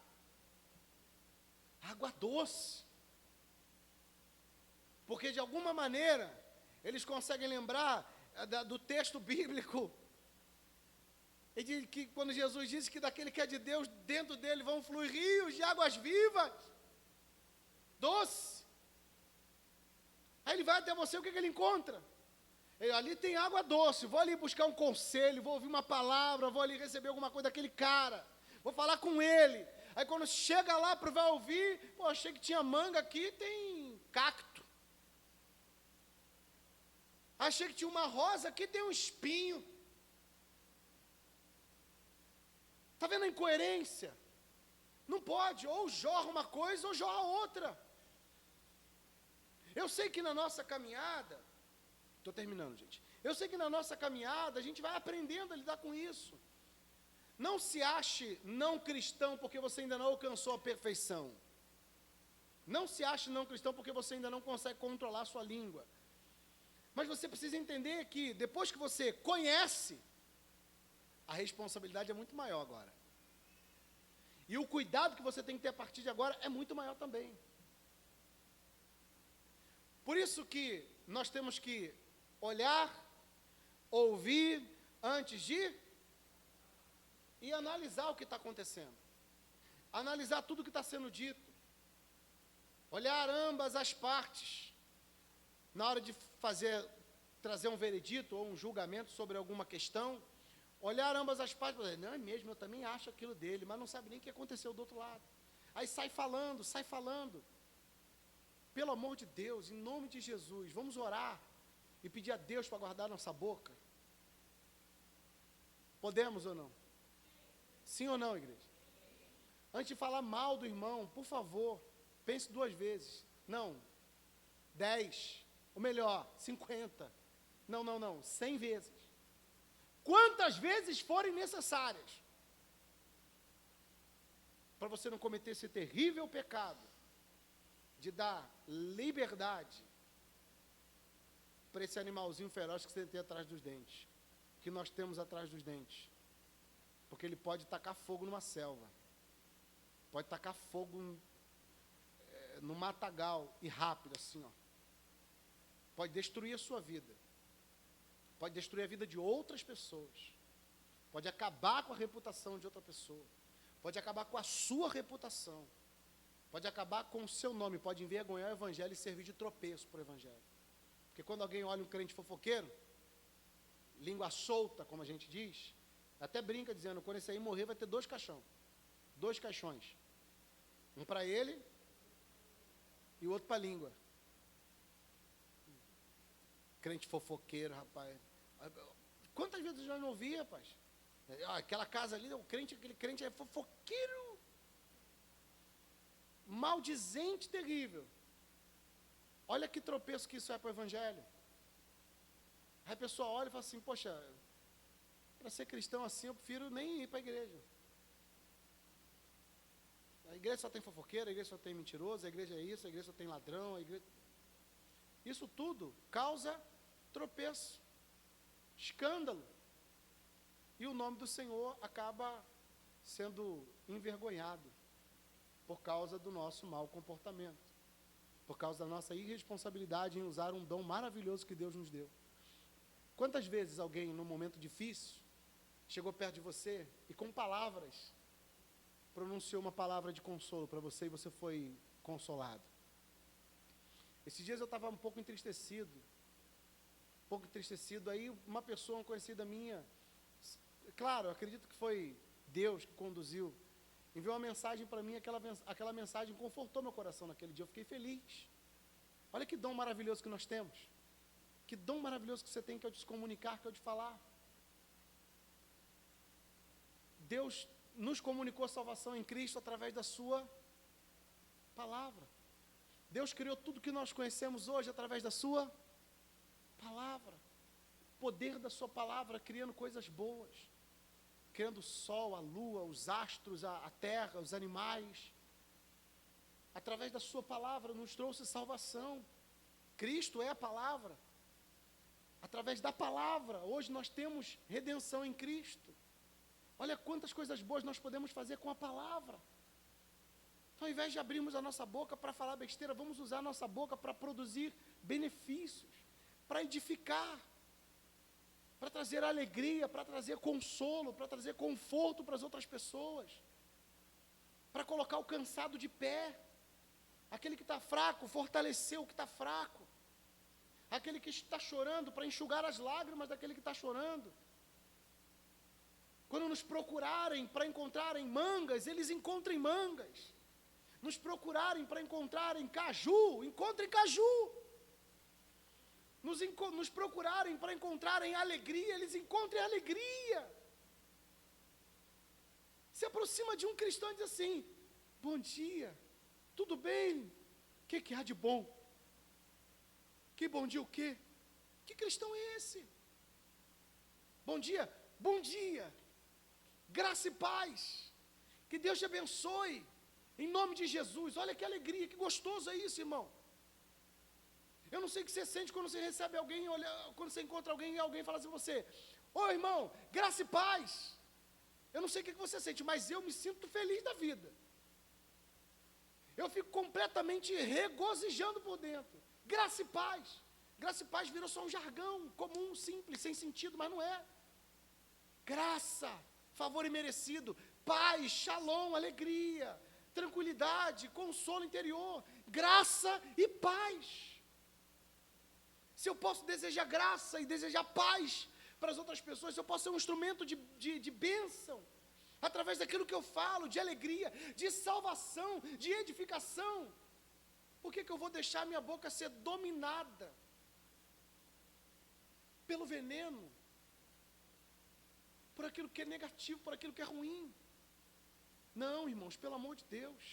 Água doce. Porque de alguma maneira, eles conseguem lembrar do texto bíblico, e de que quando Jesus disse que daquele que é de Deus, dentro dele vão fluir rios de águas vivas, doce. Aí ele vai até você, o que ele encontra? Ali tem água doce, vou ali buscar um conselho, vou ouvir uma palavra, vou ali receber alguma coisa daquele cara, vou falar com ele. Aí quando chega lá para vai ouvir, pô, achei que tinha manga, aqui tem cacto. Achei que tinha uma rosa, aqui tem um espinho. Está vendo a incoerência? Não pode, ou jorra uma coisa ou jorra outra. Eu sei que na nossa caminhada, estou terminando, gente. Eu sei que na nossa caminhada a gente vai aprendendo a lidar com isso. Não se ache não cristão porque você ainda não alcançou a perfeição. Não se ache não cristão porque você ainda não consegue controlar a sua língua. Mas você precisa entender que depois que você conhece, a responsabilidade é muito maior agora. E o cuidado que você tem que ter a partir de agora é muito maior também. Por isso que nós temos que olhar, ouvir, antes de e analisar o que está acontecendo. Analisar tudo o que está sendo dito. Olhar ambas as partes. Na hora de trazer um veredito ou um julgamento sobre alguma questão, olhar ambas as partes, dizer, não é mesmo, eu também acho aquilo dele, mas não sabe nem o que aconteceu do outro lado. Aí sai falando. Pelo amor de Deus, em nome de Jesus, vamos orar e pedir a Deus para guardar nossa boca. Podemos ou não? Sim ou não, igreja? Antes de falar mal do irmão, por favor, pense 2 vezes. Não, 10. Ou melhor, 50. Não, 100 vezes. Quantas vezes forem necessárias. Para você não cometer esse terrível pecado de dar liberdade para esse animalzinho feroz que você tem atrás dos dentes. Que nós temos atrás dos dentes. Porque ele pode tacar fogo numa selva. Pode tacar fogo no matagal e rápido, assim, ó. Pode destruir a sua vida. Pode destruir a vida de outras pessoas. Pode acabar com a reputação de outra pessoa. Pode acabar com a sua reputação. Pode acabar com o seu nome. Pode envergonhar o evangelho e servir de tropeço para o evangelho. Porque quando alguém olha um crente fofoqueiro, língua solta, como a gente diz, até brinca dizendo, quando esse aí morrer vai ter 2 caixões. 2 caixões. Um para ele e o outro para a língua. Crente fofoqueiro, rapaz. Quantas vezes eu já não ouvi, rapaz? Aquela casa ali, aquele crente é fofoqueiro. Maldizente terrível. Olha que tropeço que isso é para o evangelho. Aí a pessoa olha e fala assim, poxa, para ser cristão assim, eu prefiro nem ir para a igreja. A igreja só tem fofoqueiro, a igreja só tem mentiroso, a igreja é isso, a igreja só tem ladrão, a igreja... Isso tudo causa tropeço, escândalo. E o nome do Senhor acaba sendo envergonhado por causa do nosso mau comportamento, por causa da nossa irresponsabilidade em usar um dom maravilhoso que Deus nos deu. Quantas vezes alguém, num momento difícil, chegou perto de você e com palavras, pronunciou uma palavra de consolo para você e você foi consolado? Esses dias eu estava um pouco entristecido, aí uma pessoa, uma conhecida minha, claro, eu acredito que foi Deus que conduziu, enviou uma mensagem para mim, aquela mensagem confortou meu coração naquele dia, eu fiquei feliz. Olha que dom maravilhoso que nós temos, que dom maravilhoso que você tem, que é o de se comunicar, que é o de falar. Deus nos comunicou a salvação em Cristo através da sua palavra. Deus criou tudo que nós conhecemos hoje através da sua palavra. O poder da sua palavra criando coisas boas, criando o sol, a lua, os astros, a terra, os animais. Através da sua palavra nos trouxe salvação. Cristo é a palavra. Através da palavra, hoje nós temos redenção em Cristo. Olha quantas coisas boas nós podemos fazer com a palavra. Então, ao invés de abrirmos a nossa boca para falar besteira, vamos usar a nossa boca para produzir benefícios, para edificar, para trazer alegria, para trazer consolo, para trazer conforto para as outras pessoas, para colocar o cansado de pé, aquele que está fraco, fortalecer o que está fraco, aquele que está chorando, para enxugar as lágrimas daquele que está chorando. Quando nos procurarem para encontrarem mangas, eles encontrem mangas. Nos procurarem para encontrarem caju, encontrem caju. Nos procurarem para encontrarem alegria, eles encontrem alegria. Se aproxima de um cristão e diz assim: bom dia, tudo bem? O que há de bom? Que bom dia o quê? Que cristão é esse? Bom dia, bom dia. Graça e paz, que Deus te abençoe, em nome de Jesus. Olha que alegria, que gostoso é isso, irmão. Eu não sei o que você sente quando você recebe alguém, quando você encontra alguém e alguém fala assim para você: ô irmão, graça e paz. Eu não sei o que você sente, mas eu me sinto feliz da vida. Eu fico completamente regozijando por dentro. Graça e paz. Graça e paz virou só um jargão comum, simples, sem sentido, mas não é. Graça, favor imerecido, paz, shalom, alegria, tranquilidade, consolo interior, graça e paz. Se eu posso desejar graça e desejar paz para as outras pessoas, se eu posso ser um instrumento de bênção, através daquilo que eu falo, de alegria, de salvação, de edificação, por que eu vou deixar minha boca ser dominada pelo veneno, por aquilo que é negativo, por aquilo que é ruim? Não, irmãos, pelo amor de Deus,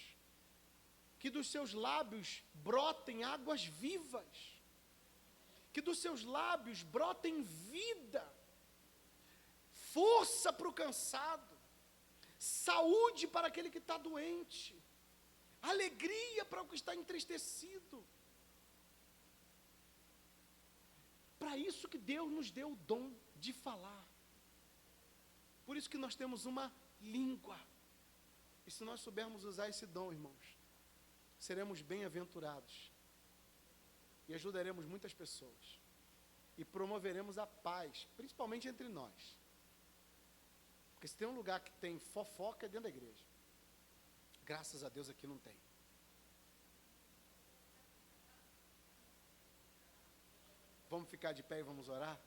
que dos seus lábios brotem águas vivas, que dos seus lábios brotem vida, força para o cansado, saúde para aquele que está doente, alegria para o que está entristecido. Para isso que Deus nos deu o dom de falar. Por isso que nós temos uma língua. E se nós soubermos usar esse dom, irmãos, seremos bem-aventurados. E ajudaremos muitas pessoas. E promoveremos a paz, principalmente entre nós. Porque se tem um lugar que tem fofoca é dentro da igreja. Graças a Deus aqui não tem. Vamos ficar de pé e vamos orar?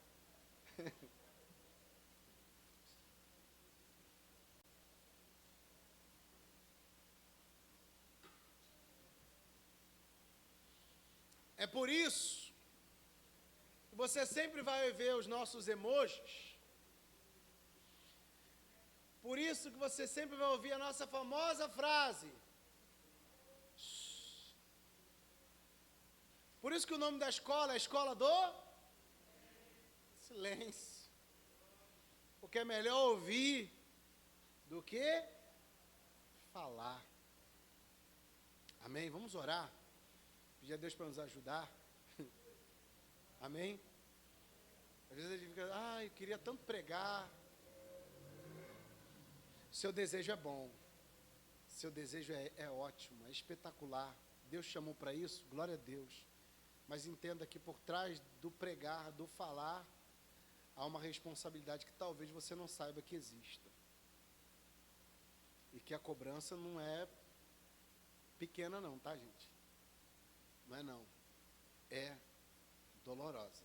É por isso que você sempre vai ver os nossos emojis. Por isso que você sempre vai ouvir a nossa famosa frase. Por isso que o nome da escola é a Escola do Silêncio. Porque é melhor ouvir do que falar. Amém? Vamos orar. Pedir a Deus para nos ajudar. Amém? Às vezes ele fica, eu queria tanto pregar. Seu desejo é bom. Seu desejo é ótimo, é espetacular. Deus chamou para isso, glória a Deus. Mas entenda que por trás do pregar, do falar, há uma responsabilidade que talvez você não saiba que exista. E que a cobrança não é pequena não, tá, gente? Não é não. É dolorosa.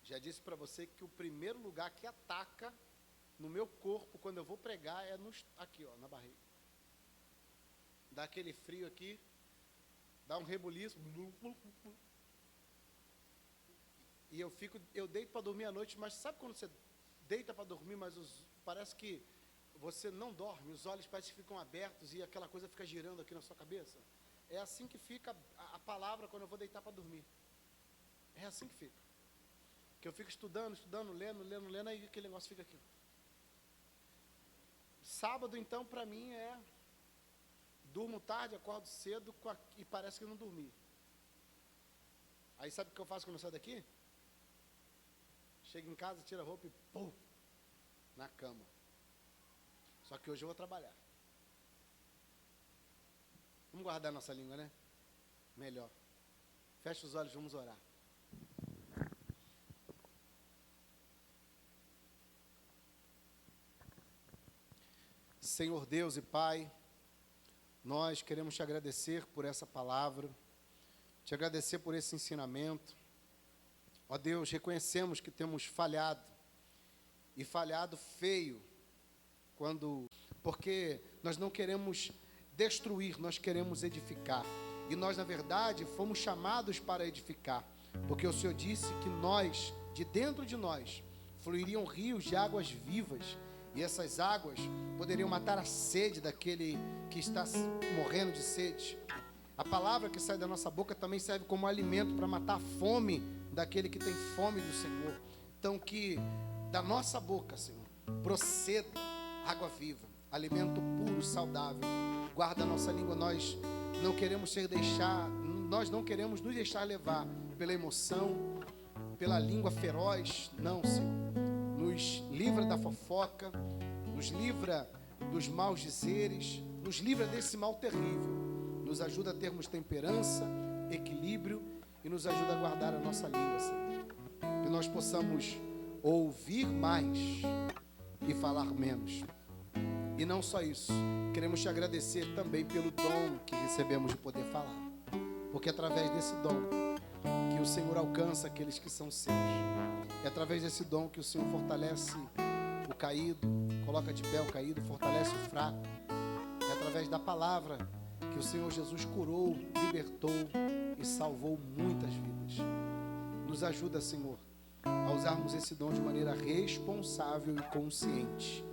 Já disse para você que o primeiro lugar que ataca no meu corpo, quando eu vou pregar, é aqui, ó, na barriga. Dá aquele frio aqui, dá um rebuliço. E eu deito para dormir à noite, mas sabe quando você deita para dormir, mas parece que você não dorme, os olhos parecem que ficam abertos e aquela coisa fica girando aqui na sua cabeça? É assim que fica a palavra quando eu vou deitar para dormir. É assim que fica. Que eu fico estudando, lendo, aí aquele negócio fica aqui. Sábado, então, para mim durmo tarde, acordo cedo e parece que não dormi. Aí sabe o que eu faço quando eu saio daqui? Chego em casa, tiro a roupa e pum, na cama. Só que hoje eu vou trabalhar. Vamos guardar nossa língua, né? Melhor. Fecha os olhos, vamos orar. Senhor Deus e Pai, nós queremos te agradecer por essa palavra, te agradecer por esse ensinamento. Ó Deus, reconhecemos que temos falhado, e falhado feio, porque nós não queremos destruir, nós queremos edificar. E nós, na verdade, fomos chamados para edificar, porque o Senhor disse que nós, de dentro de nós, fluiriam rios de águas vivas, e essas águas poderiam matar a sede daquele que está morrendo de sede. A palavra que sai da nossa boca também serve como alimento para matar a fome daquele que tem fome do Senhor. Então que da nossa boca, Senhor, proceda água viva, alimento puro, saudável. Guarda a nossa língua, nós não queremos nos deixar levar pela emoção, pela língua feroz. Não, Senhor. Nos livra da fofoca, nos livra dos maus dizeres, nos livra desse mal terrível. Nos ajuda a termos temperança, equilíbrio e nos ajuda a guardar a nossa língua, Senhor. Que nós possamos ouvir mais e falar menos. E não só isso, queremos te agradecer também pelo dom que recebemos de poder falar. Porque é através desse dom que o Senhor alcança aqueles que são seus. É através desse dom que o Senhor fortalece o caído, coloca de pé o caído, fortalece o fraco. É através da palavra que o Senhor Jesus curou, libertou e salvou muitas vidas. Nos ajuda, Senhor, a usarmos esse dom de maneira responsável e consciente,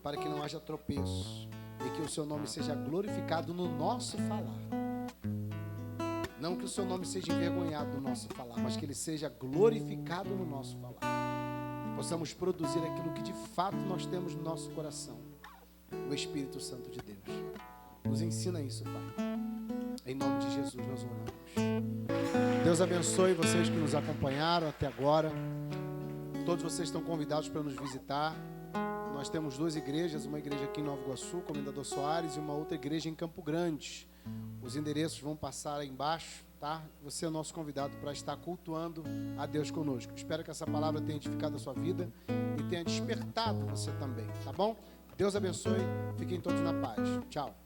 para que não haja tropeço e que o seu nome seja glorificado no nosso falar. Não que o seu nome seja envergonhado no nosso falar, mas que ele seja glorificado no nosso falar. Possamos produzir aquilo que de fato nós temos no nosso coração, o Espírito Santo de Deus. Nos ensina isso, Pai. Em nome de Jesus nós oramos. Deus abençoe vocês que nos acompanharam até agora. Todos vocês estão convidados para nos visitar. Nós temos 2 igrejas, uma igreja aqui em Nova Iguaçu, Comendador Soares, e uma outra igreja em Campo Grande. Os endereços vão passar aí embaixo, tá? Você é o nosso convidado para estar cultuando a Deus conosco. Espero que essa palavra tenha edificado a sua vida e tenha despertado você também, tá bom? Deus abençoe, fiquem todos na paz. Tchau.